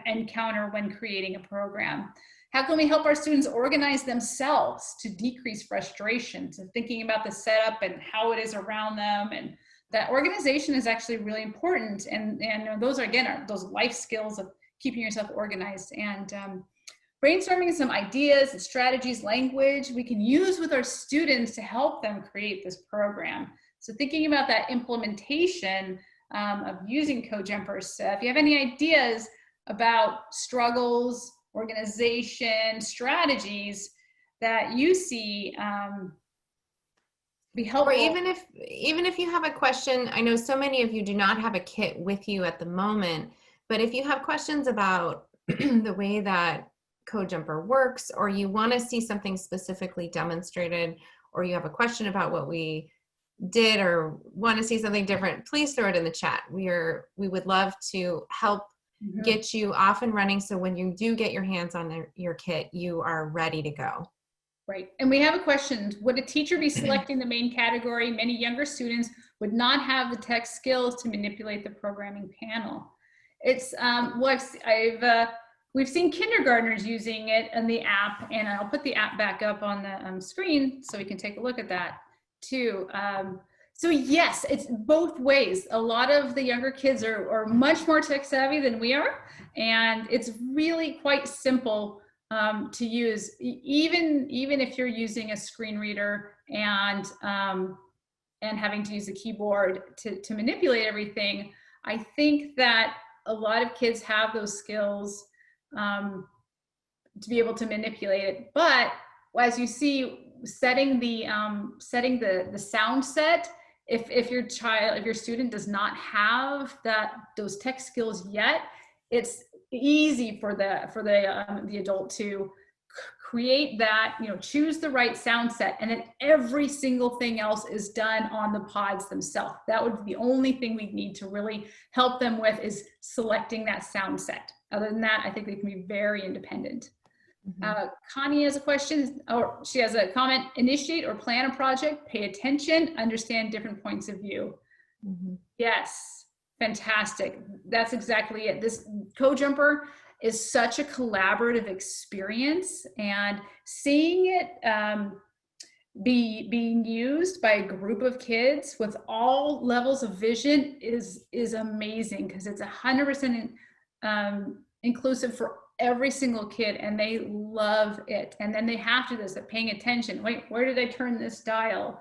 encounter when creating a program. How can we help our students organize themselves to decrease frustration? So thinking about the setup and how it is around them, and that organization is actually really important. And those are, again, are those life skills of keeping yourself organized. And brainstorming some ideas and strategies, language we can use with our students to help them create this program. So thinking about that implementation of using Code Jumpers. If you have any ideas about struggles, organization, strategies that you see be helpful. Or even if you have a question, I know so many of you do not have a kit with you at the moment, but if you have questions about the way that Code Jumper works, or you want to see something specifically demonstrated, or you have a question about what we did or want to see something different, please throw it in the chat. We would love to help get you off and running, so when you do get your hands on your kit, you are ready to go. Right. And we have a question. Would a teacher be selecting the main category? Many younger students would not have the tech skills to manipulate the programming panel. It's we've seen kindergartners using it in the app, and I'll put the app back up on the screen so we can take a look at that too. So yes, it's both ways. A lot of the younger kids are much more tech savvy than we are, and it's really quite simple to use, even if you're using a screen reader and having to use a keyboard to manipulate everything. I think that a lot of kids have those skills to be able to manipulate it. But as you see, setting the sound set, if your student does not have those tech skills yet, it's easy for the adult to create that, choose the right sound set, and then every single thing else is done on the pods themselves. That would be the only thing we need to really help them with, is selecting that sound set. Other than that, I think they can be very independent. Connie has a question, or she has a comment: initiate or plan a project, pay attention, understand different points of view. Yes, fantastic. That's exactly it. This Code Jumper is such a collaborative experience, and seeing it being used by a group of kids with all levels of vision is amazing, because it's 100% inclusive for every single kid, and they love it. And then they have to do this, paying attention. Wait, where did I turn this dial?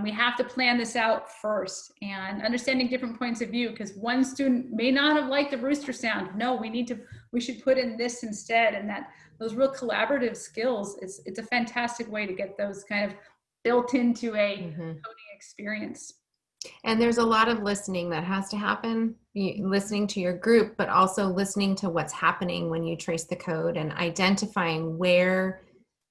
We have to plan this out first, and understanding different points of view, because one student may not have liked the rooster sound. No, we should put in this instead. And those real collaborative skills, it's a fantastic way to get those kind of built into a coding experience. And there's a lot of listening that has to happen, listening to your group, but also listening to what's happening when you trace the code, and identifying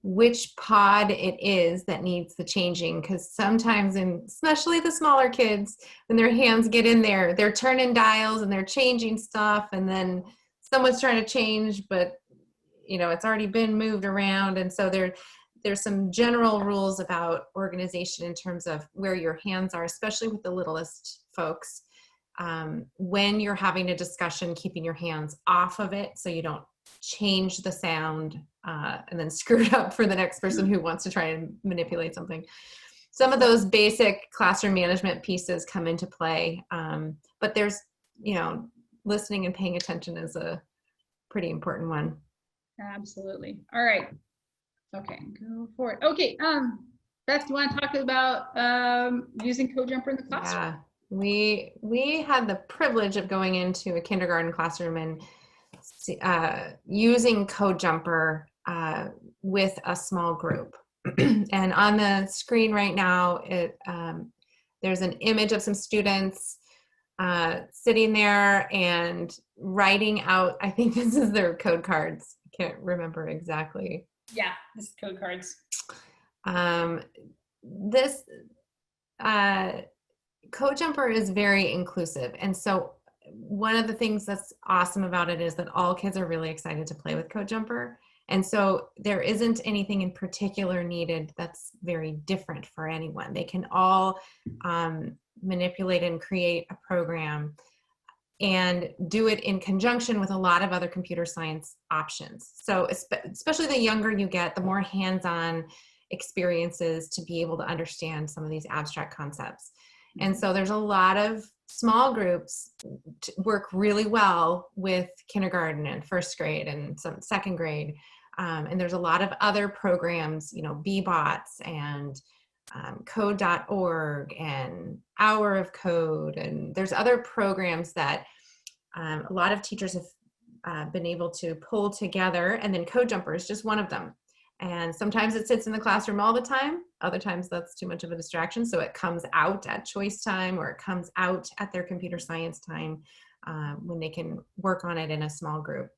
which pod it is that needs the changing. Because sometimes, especially the smaller kids, when their hands get in there, they're turning dials and they're changing stuff, and then someone's trying to change, but it's already been moved around. And so there's some general rules about organization in terms of where your hands are, especially with the littlest folks. When you're having a discussion, keeping your hands off of it so you don't change the sound and then screw it up for the next person who wants to try and manipulate something. Some of those basic classroom management pieces come into play, but there's, listening and paying attention is a pretty important one. Absolutely. All right. Okay, go for it. Okay, Beth, do you want to talk about using Code Jumper in the classroom? Yeah, we had the privilege of going into a kindergarten classroom and using Code Jumper with a small group. And on the screen right now, there's an image of some students sitting there and writing out, I think this is their code cards. I can't remember exactly. Yeah, this is code cards. This Code Jumper is very inclusive. And so one of the things that's awesome about it is that all kids are really excited to play with Code Jumper. And so there isn't anything in particular needed that's very different for anyone. They can all manipulate and create a program. and do it in conjunction with a lot of other computer science options. So especially the younger you get, the more hands-on experiences to be able to understand some of these abstract concepts. And so there's a lot of small groups work really well with kindergarten and first grade and some second grade. And there's a lot of other programs, you know, BBots and code.org and Hour of Code, and there's other programs that a lot of teachers have been able to pull together, and then Code Jumper is just one of them. And sometimes it sits in the classroom all the time, other times that's too much of a distraction, so it comes out at choice time, or it comes out at their computer science time when they can work on it in a small group.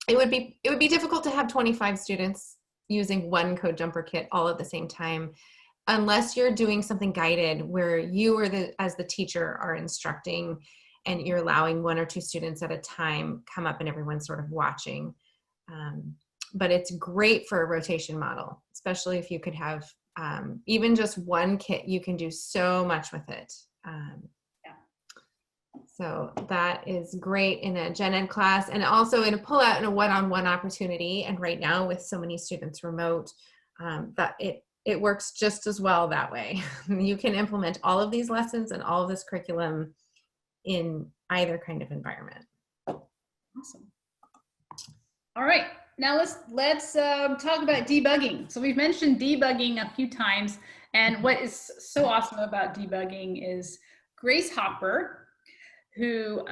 It would be difficult to have 25 students using one Code Jumper kit all at the same time, unless you're doing something guided where you or as the teacher are instructing and you're allowing 1 or 2 students at a time come up and everyone's sort of watching. But it's great for a rotation model, especially if you could have even just one kit, you can do so much with it. So that is great in a gen ed class, and also in a pull-out and a one-on-one opportunity. And right now with so many students remote, that it works just as well that way. You can implement all of these lessons and all of this curriculum in either kind of environment. Awesome. All right, now let's talk about debugging. So we've mentioned debugging a few times, and what is so awesome about debugging is Grace Hopper, who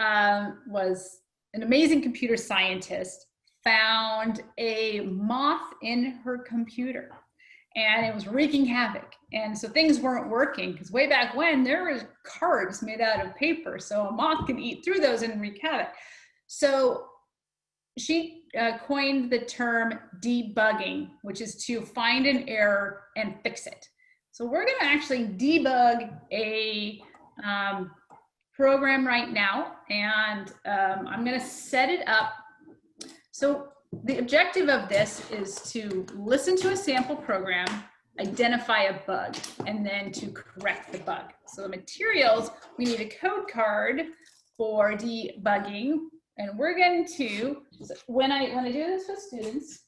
was an amazing computer scientist, found a moth in her computer. And it was wreaking havoc. And so things weren't working, because way back when there was cards made out of paper. So a moth could eat through those and wreak havoc. So she coined the term debugging, which is to find an error and fix it. So we're going to actually debug a program right now. And I'm going to set it up. So the objective of this is to listen to a sample program, identify a bug, and then to correct the bug. So the materials, we need a code card for debugging, and we're going to, when I do this with students,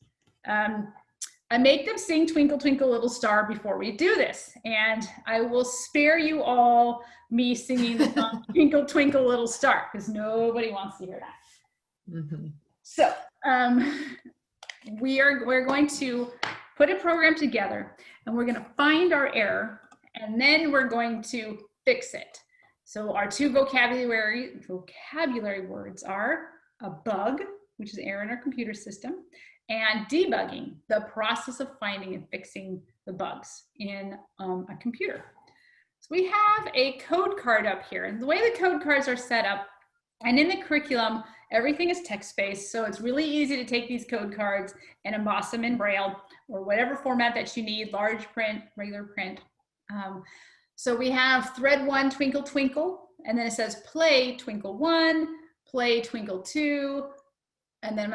I make them sing Twinkle Twinkle Little Star before we do this, and I will spare you all me singing the song Twinkle Twinkle Little Star, because nobody wants to hear that. Mm-hmm. So we're going to put a program together, and we're going to find our error, and then we're going to fix it. So our 2 vocabulary words are a bug, which is error in our computer system, and debugging, the process of finding and fixing the bugs in a computer. So we have a code card up here, and the way the code cards are set up, and in the curriculum, everything is text-based, so it's really easy to take these code cards and emboss them in Braille or whatever format that you need, large print, regular print. So we have thread 1, Twinkle Twinkle, and then it says play Twinkle 1, play Twinkle 2, and then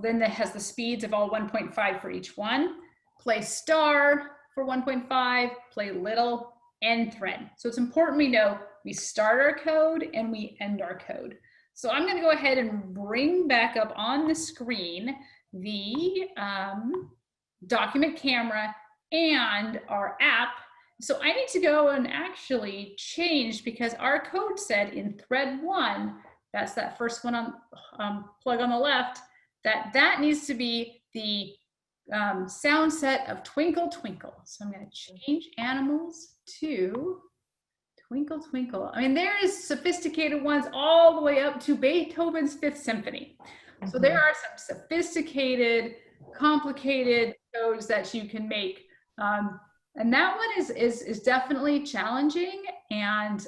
then it has the speeds of all 1.5 for each one. Play star for 1.5, play little, end thread. So it's important we know we start our code and we end our code. So I'm going to go ahead and bring back up on the screen the document camera and our app. So I need to go and actually change, because our code said in thread 1, that's that first one on plug on the left, that needs to be the sound set of Twinkle Twinkle. So I'm going to change animals to Twinkle Twinkle. I mean, there is sophisticated ones all the way up to Beethoven's 5th Symphony. So there are some sophisticated, complicated codes that you can make. And that one is definitely challenging and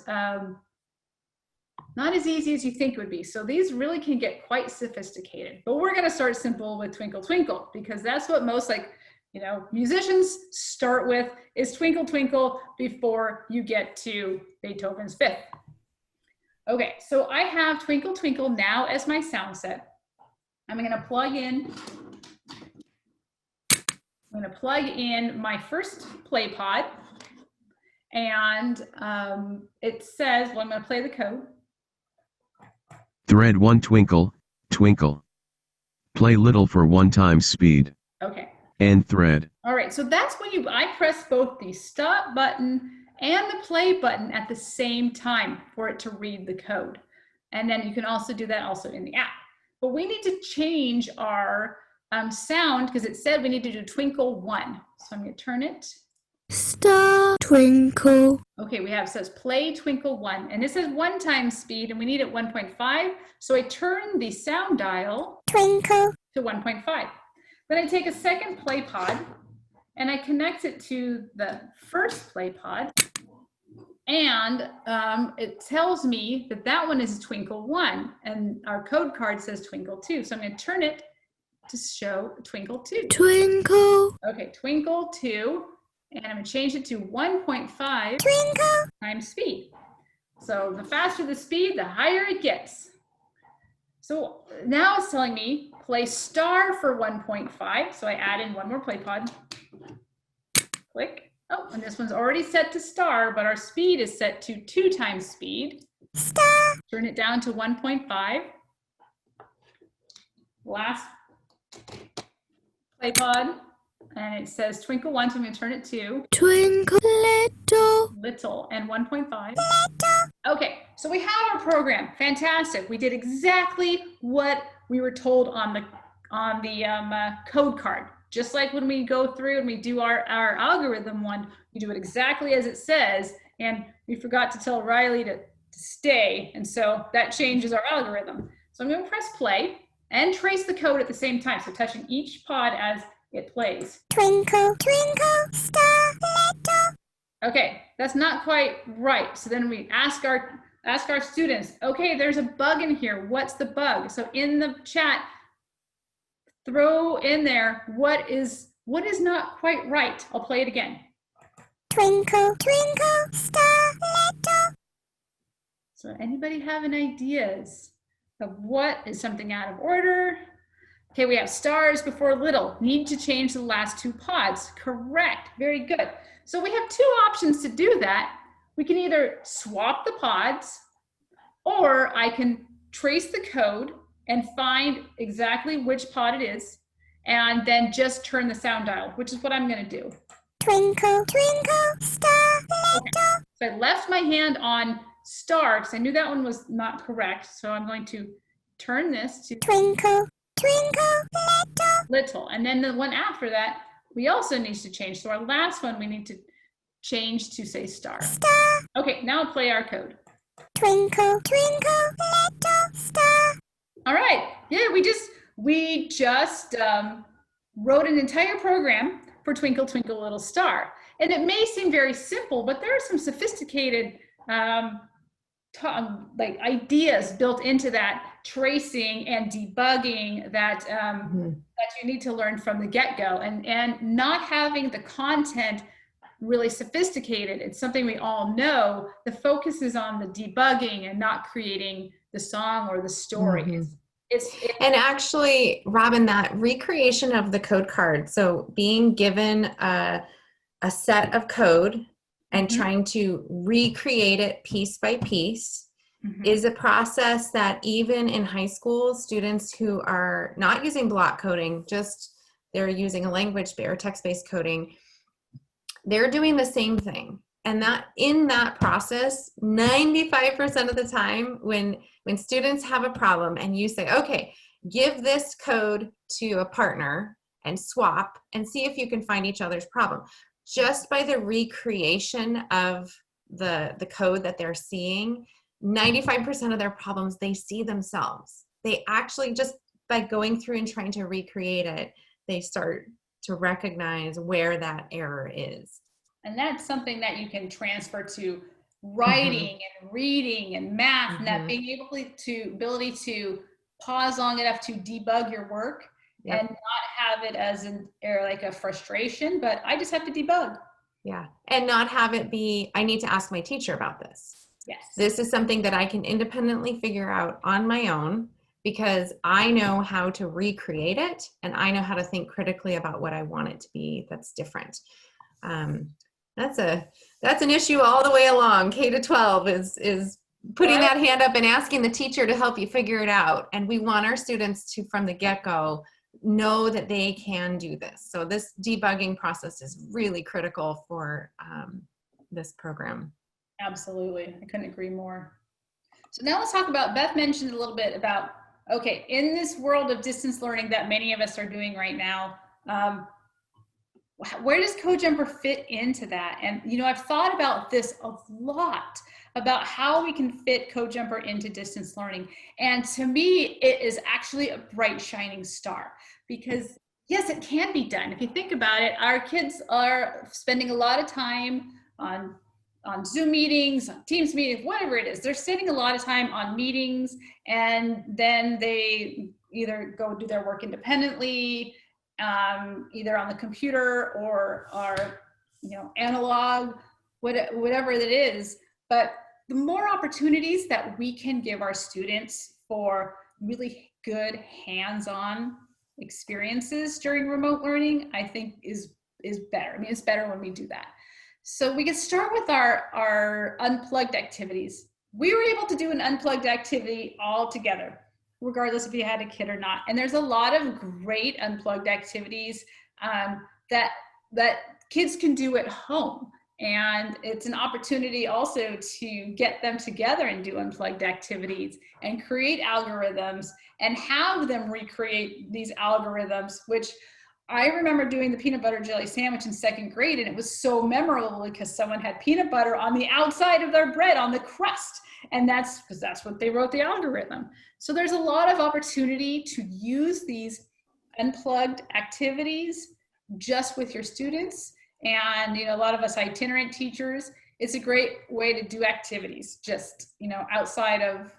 not as easy as you think it would be. So these really can get quite sophisticated. But we're going to start simple with Twinkle Twinkle, because that's what most musicians start with, is Twinkle Twinkle before you get to Beethoven's 5th. Okay, so I have Twinkle Twinkle now as my sound set. I'm going to plug in my first play pod, and it says, well, I'm going to play the code. Thread 1 twinkle, twinkle. Play little for 1 times speed. Okay. End thread. All right, so that's when I press both the stop button and the play button at the same time for it to read the code. And then you can also do that also in the app. But we need to change our sound because it said we need to do twinkle 1. So I'm going to turn it. Star twinkle. Okay, we have, says play twinkle 1. And this is 1 times speed and we need it 1.5. So I turn the sound dial Twinkle. to 1.5. Then I take a second play pod and I connect it to the first play pod. And it tells me that that one is twinkle 1 and our code card says twinkle 2. So I'm going to turn it to show twinkle 2. Twinkle. Okay, twinkle 2. And I'm going to change it to 1.5 Twinkle. times speed. So the faster the speed, the higher it gets. So now it's telling me play star for 1.5. So I add in one more play pod. Click. Oh, and this one's already set to star, but our speed is set to 2 times speed. Star. Turn it down to 1.5. Last play pod. And it says twinkle 1, so I'm going to turn it to Twinkle little. little and 1.5. Okay, so we have our program. Fantastic. We did exactly what we were told on the code card. Just like when we go through and we do our algorithm one, we do it exactly as it says. And we forgot to tell Riley to stay. And so that changes our algorithm. So I'm going to press play and trace the code at the same time. So touching each pod as it plays. Twinkle, twinkle, star little. Okay, that's not quite right. So then we ask our students, okay, there's a bug in here. What's the bug? So in the chat, throw in there what is not quite right. I'll play it again. Twinkle, twinkle, star little. So anybody have any ideas of what is something out of order? Okay, we have stars before little. Need to change the last 2 pods. Correct. Very good. So we have 2 options to do that. We can either swap the pods, or I can trace the code and find exactly which pod it is, and then just turn the sound dial, which is what I'm going to do. Twinkle, twinkle, star little. Okay. So I left my hand on star because I knew that one was not correct. So I'm going to turn this to Twinkle, twinkle, little. And then the one after that, we also need to change. So our last one, we need to change to say star. star. Okay, now I'll play our code. Twinkle, twinkle, little star. All right, yeah, we just wrote an entire program for Twinkle, Twinkle, Little Star. And it may seem very simple, but there are some sophisticated like ideas built into that tracing and debugging that that you need to learn from the get-go, and not having the content really sophisticated. It's something we all know. The focus is on the debugging and not creating the song or the story. And actually, Robin, that recreation of the code card, so being given a set of code and trying to recreate it piece by piece is a process that even in high school, students who are not using block coding, just they're using a language or text-based coding, they're doing the same thing. And that in that process, 95% of the time when students have a problem and you say, okay, give this code to a partner and swap and see if you can find each other's problem. Just by the recreation of the code that they're seeing, 95% of their problems, they see themselves. They actually, just by going through and trying to recreate it, they start to recognize where that error is. And that's something that you can transfer to writing and reading and math, and that being ability to pause long enough to debug your work and not have it as an error, like a frustration, but I just have to debug. Yeah, and not have it be, I need to ask my teacher about this. Yes. This is something that I can independently figure out on my own because I know how to recreate it and I know how to think critically about what I want it to be that's different. That's an issue all the way along. K to 12 is putting that hand up and asking the teacher to help you figure it out. And we want our students to, from the get-go, know that they can do this. So this debugging process is really critical for this program. Absolutely. I couldn't agree more. So now let's talk about, Beth mentioned a little bit about, okay, in this world of distance learning that many of us are doing right now, where does CodeJumper fit into that? And, you know, I've thought about this a lot, about how we can fit CodeJumper into distance learning. And to me, it is actually a bright, shining star, because yes, it can be done. If you think about it, our kids are spending a lot of time on Zoom meetings, on Teams meetings, whatever it is. They're spending a lot of time on meetings, and then they either go do their work independently, either on the computer or are, you know, analog, whatever it is. But the more opportunities that we can give our students for really good hands-on experiences during remote learning, I think is better. I mean, it's better when we do that. So we can start with our unplugged activities. We were able to do an unplugged activity all together, regardless if you had a kid or not. And there's a lot of great unplugged activities that kids can do at home. And it's an opportunity also to get them together and do unplugged activities and create algorithms and have them recreate these algorithms, which I remember doing the peanut butter jelly sandwich in 2nd grade, and it was so memorable because someone had peanut butter on the outside of their bread, on the crust. And that's because that's what they wrote the algorithm. So there's a lot of opportunity to use these unplugged activities just with your students. And, you know, a lot of us itinerant teachers, it's a great way to do activities, just, you know, outside of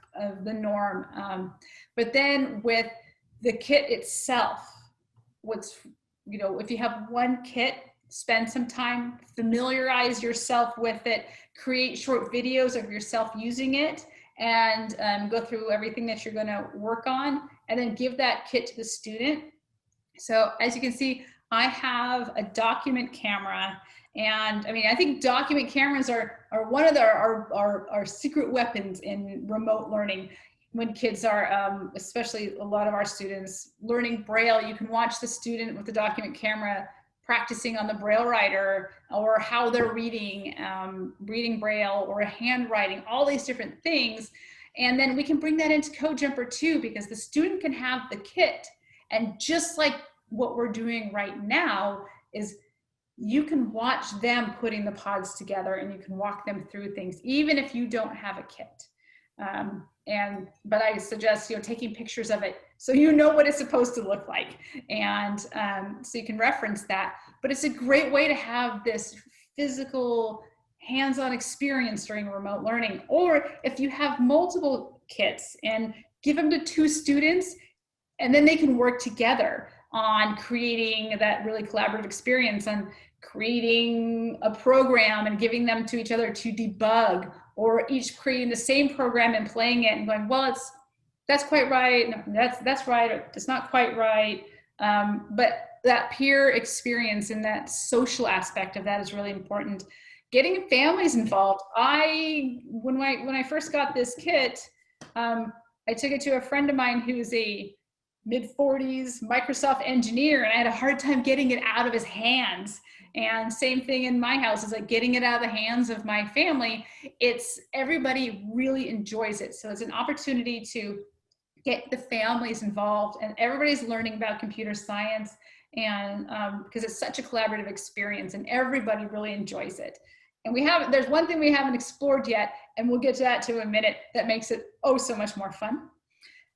the norm. But then with the kit itself, you know, if you have one kit, spend some time, familiarize yourself with it, create short videos of yourself using it, and go through everything that you're going to work on, and then give that kit to the student. So as you can see, I have a document camera, and I mean, I think document cameras are one of our secret weapons in remote learning. When kids are, especially a lot of our students, learning Braille, you can watch the student with the document camera practicing on the Braille writer, or how they're reading Braille, or handwriting, all these different things. And then we can bring that into CodeJumper too, because the student can have the kit, and just like what we're doing right now is you can watch them putting the pods together, and you can walk them through things, even if you don't have a kit. But I suggest, you know, taking pictures of it so you know what it's supposed to look like, and so you can reference that. But it's a great way to have this physical hands-on experience during remote learning. Or if you have multiple kits, and give them to 2 students, and then they can work together on creating that really collaborative experience, and creating a program and giving them to each other to debug, or each creating the same program and playing it and going, well, that's quite right, no, that's right, or it's not quite right. But that peer experience and that social aspect of that is really important. Getting families involved. When I first got this kit, I took it to a friend of mine who's a mid-40s Microsoft engineer, and I had a hard time getting it out of his hands. And same thing in my house, is like getting it out of the hands of my family. Everybody really enjoys it. So it's an opportunity to get the families involved, and everybody's learning about computer science, and because it's such a collaborative experience, and everybody really enjoys it. And there's one thing we haven't explored yet, and we'll get to that in a minute, that makes it oh so much more fun.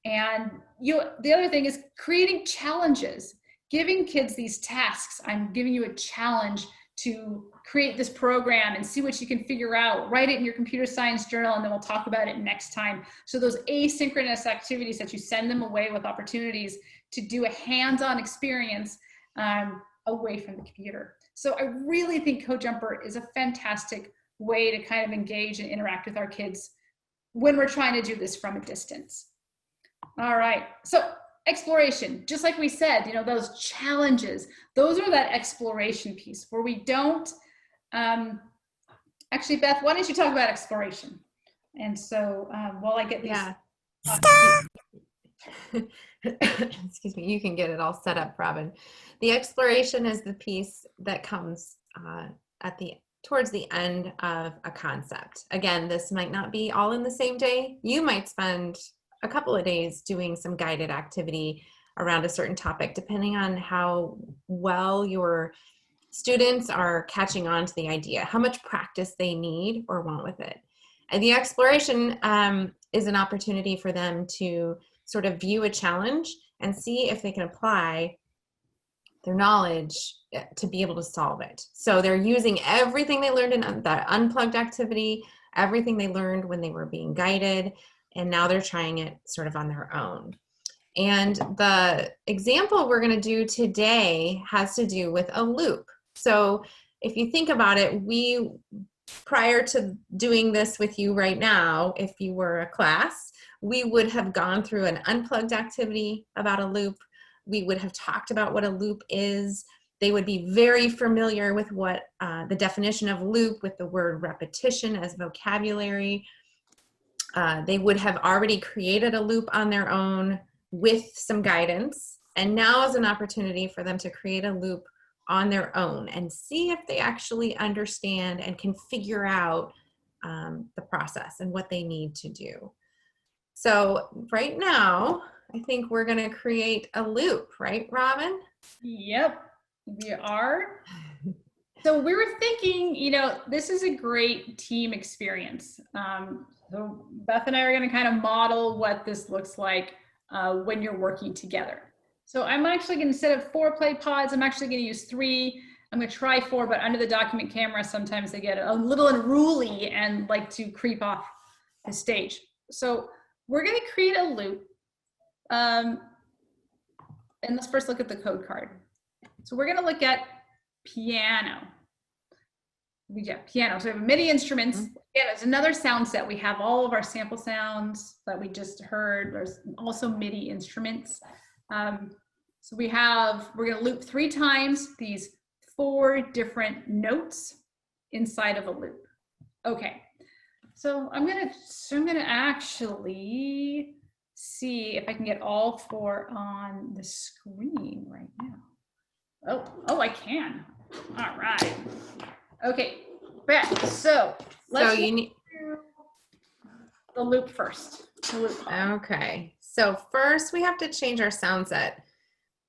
And the other thing is creating challenges, giving kids these tasks. I'm giving you a challenge to create this program and see what you can figure out. Write it in your computer science journal, and then we'll talk about it next time. So those asynchronous activities that you send them away with opportunities to do a hands-on experience away from the computer. So I really think CodeJumper is a fantastic way to kind of engage and interact with our kids when we're trying to do this from a distance. All right, so exploration, just like we said, you know, those challenges, those are that exploration piece where we don't, actually, Beth, why don't you talk about exploration? And so while I get these, Yeah. Excuse me, you can get it all set up, Robin. The exploration is the piece that comes towards the end of a concept. Again, this might not be all in the same day. You might spend a couple of days doing some guided activity around a certain topic, depending on how well your students are catching on to the idea, how much practice they need or want with it. And the exploration is an opportunity for them to sort of view a challenge and see if they can apply their knowledge to be able to solve it. So they're using everything they learned in that unplugged activity, everything they learned when they were being guided, and now they're trying it sort of on their own. And the example we're going to do today has to do with a loop. So if you think about it, prior to doing this with you right now, if you were a class, we would have gone through an unplugged activity about a loop. We would have talked about what a loop is. They would be very familiar with what the definition of loop with the word repetition as vocabulary. They would have already created a loop on their own with some guidance. And now is an opportunity for them to create a loop on their own and see if they actually understand and can figure out the process and what they need to do. So right now, I think we're going to create a loop, right, Robin? Yep, we are. So we were thinking, you know, this is a great team experience. So Beth and I are going to kind of model what this looks like when you're working together. So I'm actually going to, instead of 4 play pods, I'm actually going to use 3. I'm going to try 4, but under the document camera, sometimes they get a little unruly and like to creep off the stage. So we're going to create a loop. And let's first look at the code card. So we're going to look at piano. We get piano. So we have MIDI instruments. Yeah, there's another sound set. We have all of our sample sounds that we just heard. There's also MIDI instruments. So we're going to loop 3 times these 4 different notes inside of a loop. Okay. So I'm going to actually see if I can get all 4 on the screen right now. Oh, I can. All right. Okay, Beth, so let's do the loop first. Okay, so first we have to change our sound set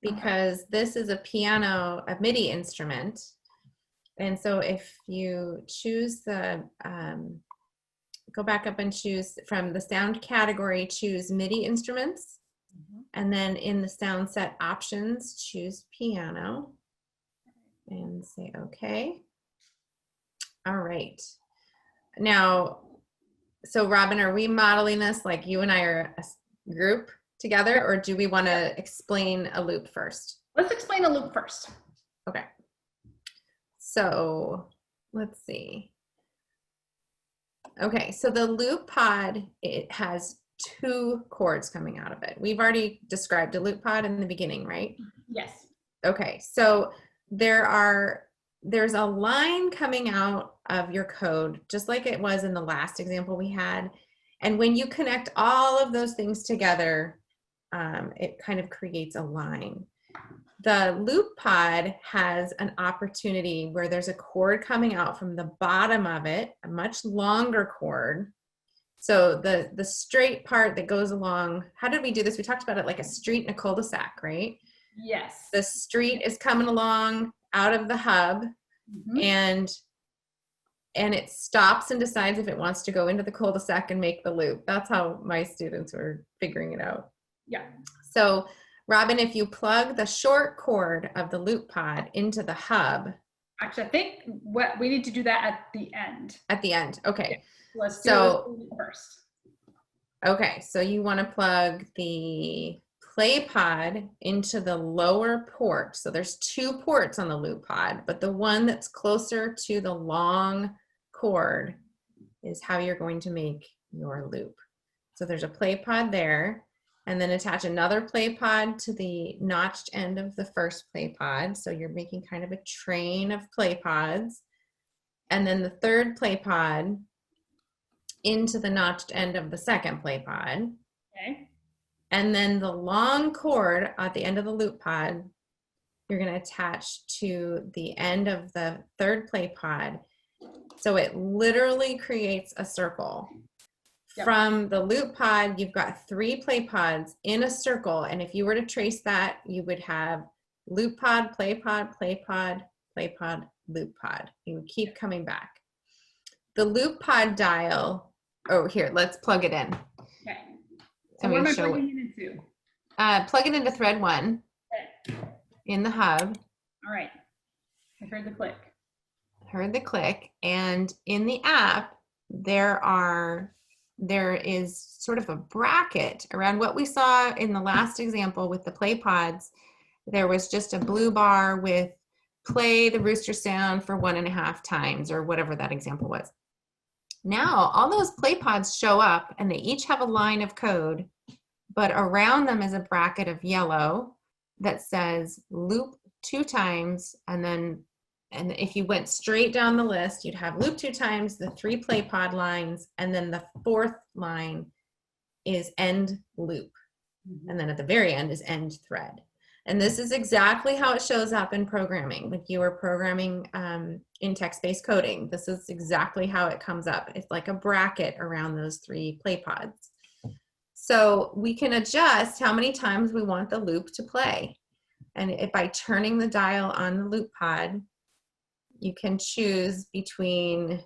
because this is a piano, a MIDI instrument. And so if you choose the, go back up and choose from the sound category, choose MIDI instruments. And then in the sound set options, choose piano and say, okay. All right. Now, so Robin, are we modeling this like you and I are a group together, or do we want to explain a loop first? Let's explain a loop first. Okay. So let's see. Okay, so the loop pod, it has 2 chords coming out of it. We've already described a loop pod in the beginning, right? Yes. Okay, so there's a line coming out of your code, just like it was in the last example we had. And when you connect all of those things together, it kind of creates a line. The loop pod has an opportunity where there's a chord coming out from the bottom of it, a much longer chord. So the straight part that goes along, how did we do this? We talked about it like a street in a cul-de-sac, right? Yes. The street is coming along out of the hub, and it stops and decides if it wants to go into the cul-de-sac and make the loop. That's how my students were figuring it out. Yeah. So Robin, if you plug the short cord of the loop pod into the hub. Actually, I think we need to do that at the end. At the end, okay. Yeah. Let's do it first. Okay, so you want to plug the play pod into the lower port. So there's 2 ports on the loop pod, but the one that's closer to the long cord is how you're going to make your loop. So there's a play pod there, and then attach another play pod to the notched end of the first play pod. So you're making kind of a train of play pods. And then the third play pod into the notched end of the second play pod. Okay. And then the long cord at the end of the loop pod, you're going to attach to the end of the third play pod. So it literally creates a circle. Yep. From the loop pod, you've got 3 play pods in a circle. And if you were to trace that, you would have loop pod, play pod, play pod, play pod, loop pod. You would keep coming back. The loop pod dial, oh, here, let's plug it in. Okay. So I'm what am I gonna show plugging it into? Plug it into thread 1 Okay. in the hub. All right. I heard the click. Heard the click, and in the app there is sort of a bracket around what we saw in the last example with the play pods. There was just a blue bar with play the rooster sound for 1.5 times, or whatever that example was. Now all those play pods show up and they each have a line of code, but around them is a bracket of yellow that says loop 2 times, and if you went straight down the list, you'd have loop 2 times, the 3 play pod lines, and then the 4th line is end loop. And then at the very end is end thread. And this is exactly how it shows up in programming. Like you are programming in text-based coding. This is exactly how it comes up. It's like a bracket around those 3 play pods. So we can adjust how many times we want the loop to play. And by turning the dial on the loop pod, you can choose between,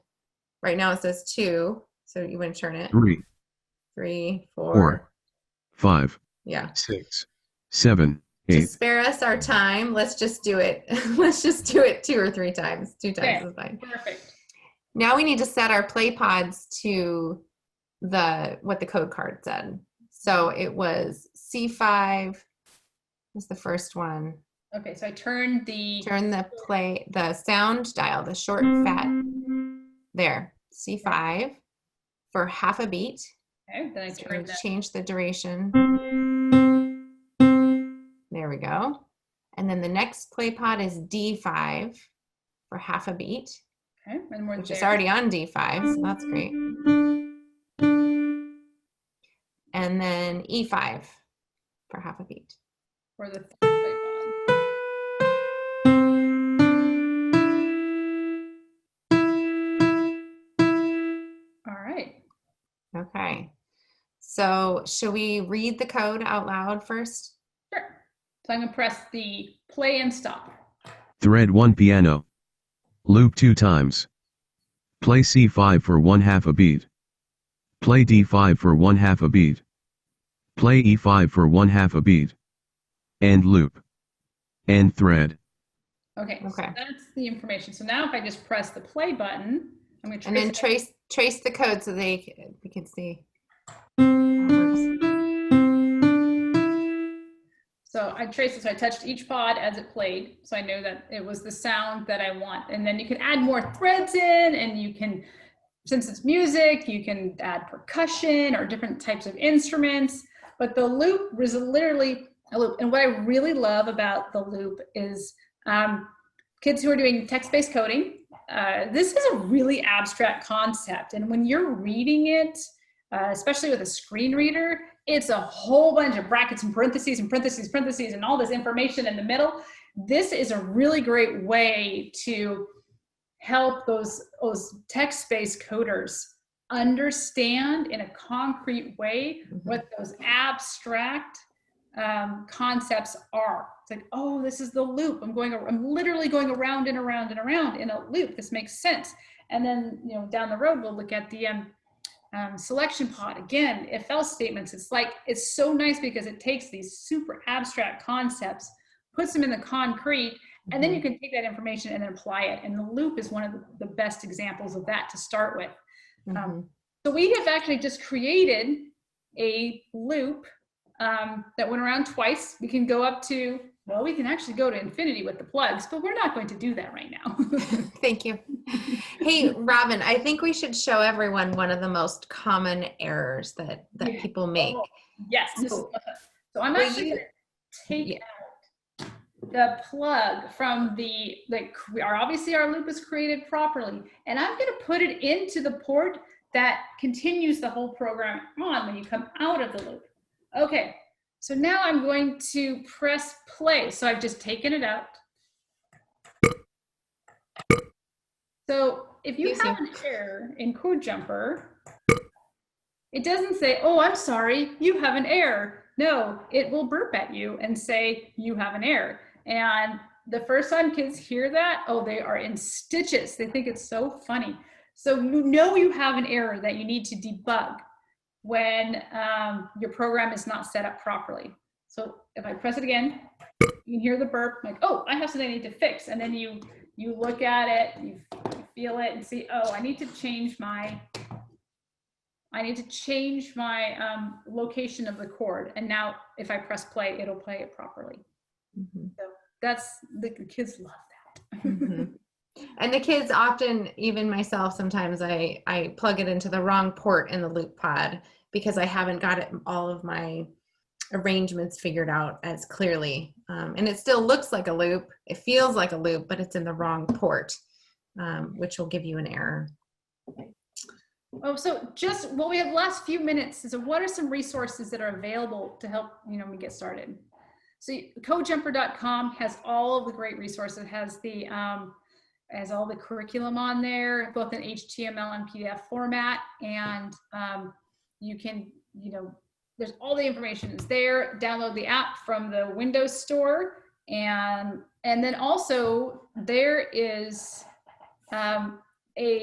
right now it says 2, so you want to turn it. 3, 3, 4, 4, 5, yeah. 6, 7, To 8. spare us our time, let's just do it. Let's just do it 2 or 3 times. 2 times Okay. is fine. Perfect. Now we need to set our play pods to what the code card said. So it was C5 was the first one. Okay, so I turned Turn the sound dial, the short fat there, C5 for half a beat. Okay, then I So turned that. change the duration. There we go. And then the next play pod is D5 for half a beat, Okay, and we're which there. is already on D5, so that's great. And then E5 for half a beat. For the third play pod. All right. Okay. So should we read the code out loud first? Sure. So I'm going to press the play and stop. Thread 1 piano. Loop 2 times. Play C5 for 1/2 a beat. Play D5 for 1/2 a beat. Play E5 for 1/2 a beat. End loop. End thread. Okay, so Okay. that's the information. So now if I just press the play button, I'm going to And then trace trace the code so we can see how it works. So I traced it, so I touched each pod as it played, so I know that it was the sound that I want. And then you can add more threads in, and you can, since it's music, you can add percussion or different types of instruments. But the loop was literally a loop. And what I really love about the loop is kids who are doing text-based coding, this is a really abstract concept. And when you're reading it, especially with a screen reader, it's a whole bunch of brackets and parentheses and parentheses, parentheses, and all this information in the middle. This is a really great way to help those text-based coders understand in a concrete way what those abstract concepts are. It's like, oh, this is the loop. I'm literally going around and around and around in a loop. This makes sense. And then, down the road, we'll look at the selection pod. Again, if else statements. It's so nice because it takes these super abstract concepts, puts them in the concrete, and then you can take that information and then apply it. And the loop is one of the best examples of that to start with. So we have actually just created a loop that went around twice. We can go up to, we can actually go to infinity with the plugs, but we're not going to do that right now. Thank you. Hey, Robin, I think we should show everyone one of the most common errors that people make. Yes. So I'm actually going to take out the plug from obviously our loop is created properly, and I'm going to put it into the port that continues the whole program on when you come out of the loop. Okay, so now I'm going to press play. So I've just taken it out. So if you have an error in Code Jumper, it doesn't say, oh, I'm sorry, you have an error. No, it will burp at you and say, you have an error. And the first time kids hear that, oh, they are in stitches. They think it's so funny. So you know you have an error that you need to debug when your program is not set up properly. So if I press it again, you can hear the burp, like, oh, I have something I need to fix. And then you look at it, you feel it and see, oh, I need to change my location of the chord. And now if I press play, it'll play it properly. Mm-hmm. So that's, the kids love that. Mm-hmm. And the kids often, even myself, sometimes I plug it into the wrong port in the loop pod because I haven't got all of my arrangements figured out as clearly. And it still looks like a loop. It feels like a loop, but it's in the wrong port, which will give you an error. Oh, so just, well, we have the last few minutes. So what are some resources that are available to help, me get started? So codejumper.com has all of the great resources. It has all the curriculum on there, both in HTML and PDF format. And you can, there's all the information is there. Download the app from the Windows Store. And then also there is a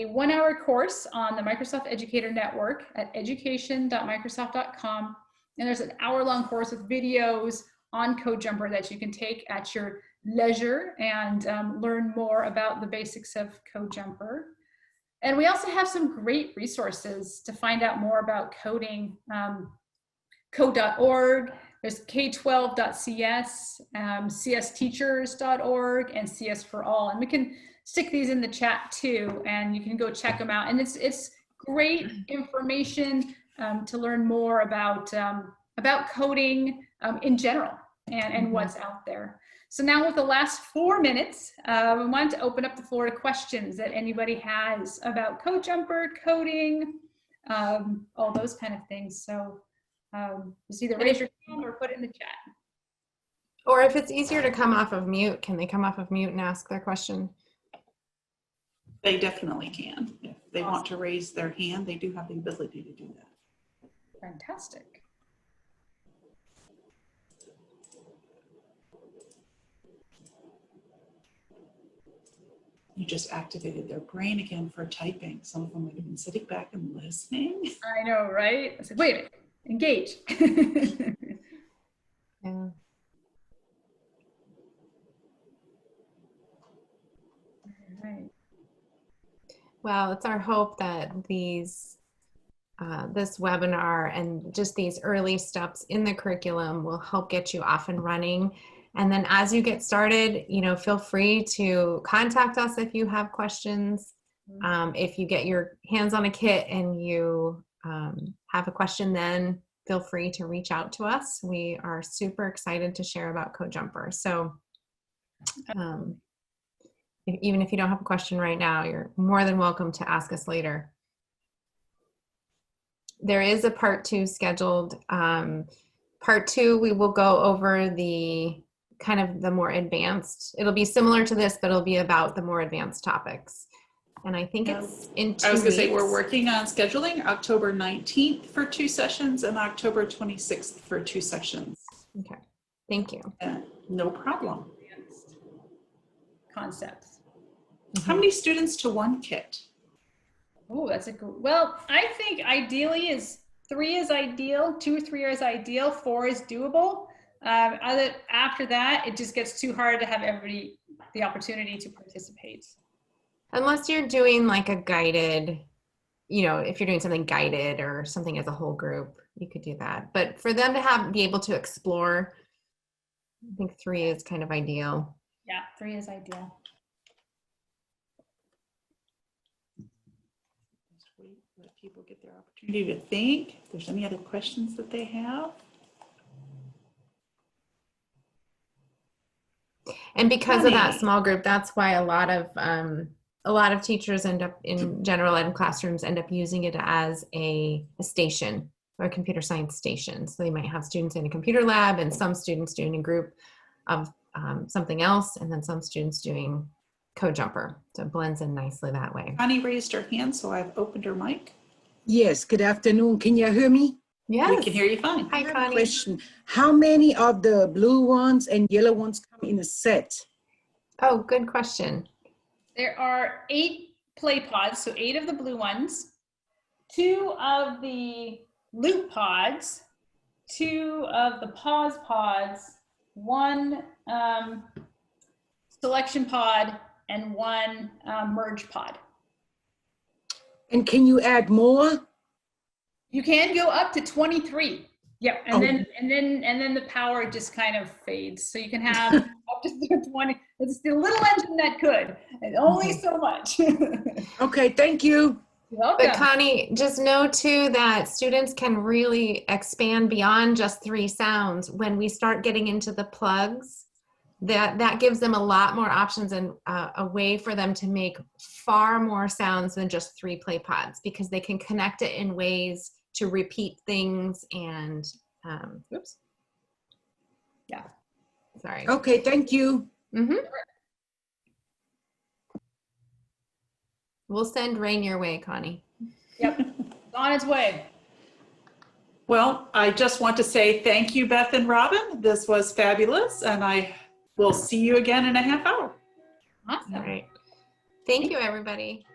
1-hour course on the Microsoft Educator Network at education.microsoft.com. And there's an hour-long course with videos on CodeJumper that you can take at your leisure and learn more about the basics of CodeJumper. And we also have some great resources to find out more about coding. Code.org, there's k12.cs, csteachers.org, and CS for All. And we can stick these in the chat too, and you can go check them out. And it's great information to learn more about coding in general and what's out there. So now with the last 4 minutes, we wanted to open up the floor to questions that anybody has about CodeJumper, coding, all those kind of things. So just either raise your hand or put it in the chat. Or if it's easier to come off of mute, can they come off of mute and ask their question? They definitely can. If they want to raise their hand, they do have the ability to do that. Fantastic. You just activated their brain again for typing. Some of them would have been sitting back and listening. I know, right? I said, wait a minute, engage. Yeah. Right. Well, it's our hope that this webinar and just these early steps in the curriculum will help get you off and running. And then as you get started, feel free to contact us if you have questions. If you get your hands on a kit and you have a question, then feel free to reach out to us. We are super excited to share about CodeJumper. So even if you don't have a question right now, you're more than welcome to ask us later. There is a part 2 scheduled. Part 2, we will go over the kind of the more advanced. It'll be similar to this, but it'll be about the more advanced topics. And I think it's in 2 I was going to say, weeks. we're working on scheduling October 19th for 2 sessions and October 26th for 2 sessions. Okay, thank you. No problem. Concepts. How many students to 1 kit? Oh, that's a good, well, I think ideally 3 is ideal, 2 or 3 is ideal, 4 is doable. After that, it just gets too hard to have everybody the opportunity to participate. Unless you're doing like a guided, if you're doing something guided or something as a whole group, you could do that. But for them to be able to explore, I think 3 is kind of ideal. Yeah, 3 is ideal. Just wait, let people get their opportunity to think. If there's any other questions that they have. And because of that small group, that's why a lot of a lot of teachers end up in general ed classrooms end up using it as a station or a computer science station. So they might have students in a computer lab and some students doing a group of something else, and then some students doing Code Jumper. So it blends in nicely that way. Connie raised her hand, so I've opened her mic. Yes, good afternoon. Can you hear me? Yes. We can hear you fine. Hi, I have a Connie. question. How many of the blue ones and yellow ones come in a set? Oh, good question. There are 8 play pods, so 8 of the blue ones, 2 of the loop pods, 2 of the pause pods, 1 selection pod, and 1 merge pod. And can you add more? You can go up to 23. Yep, and Oh. then the power just kind of fades. So you can have up to 20. It's the little engine that could, and only so much. You're Okay, thank you. welcome. But Connie, just know too that students can really expand beyond just 3 sounds. When we start getting into the plugs, that gives them a lot more options and a way for them to make far more sounds than just 3 play pods, because they can connect it in ways to repeat things and oops. Yeah. Sorry. Okay, thank you. Mm-hmm. We'll send rain your way, Connie. Yep, it's on its way. Well, I just want to say thank you, Beth and Robin. This was fabulous, and I will see you again in a half hour. Awesome. All right. Thank you, everybody.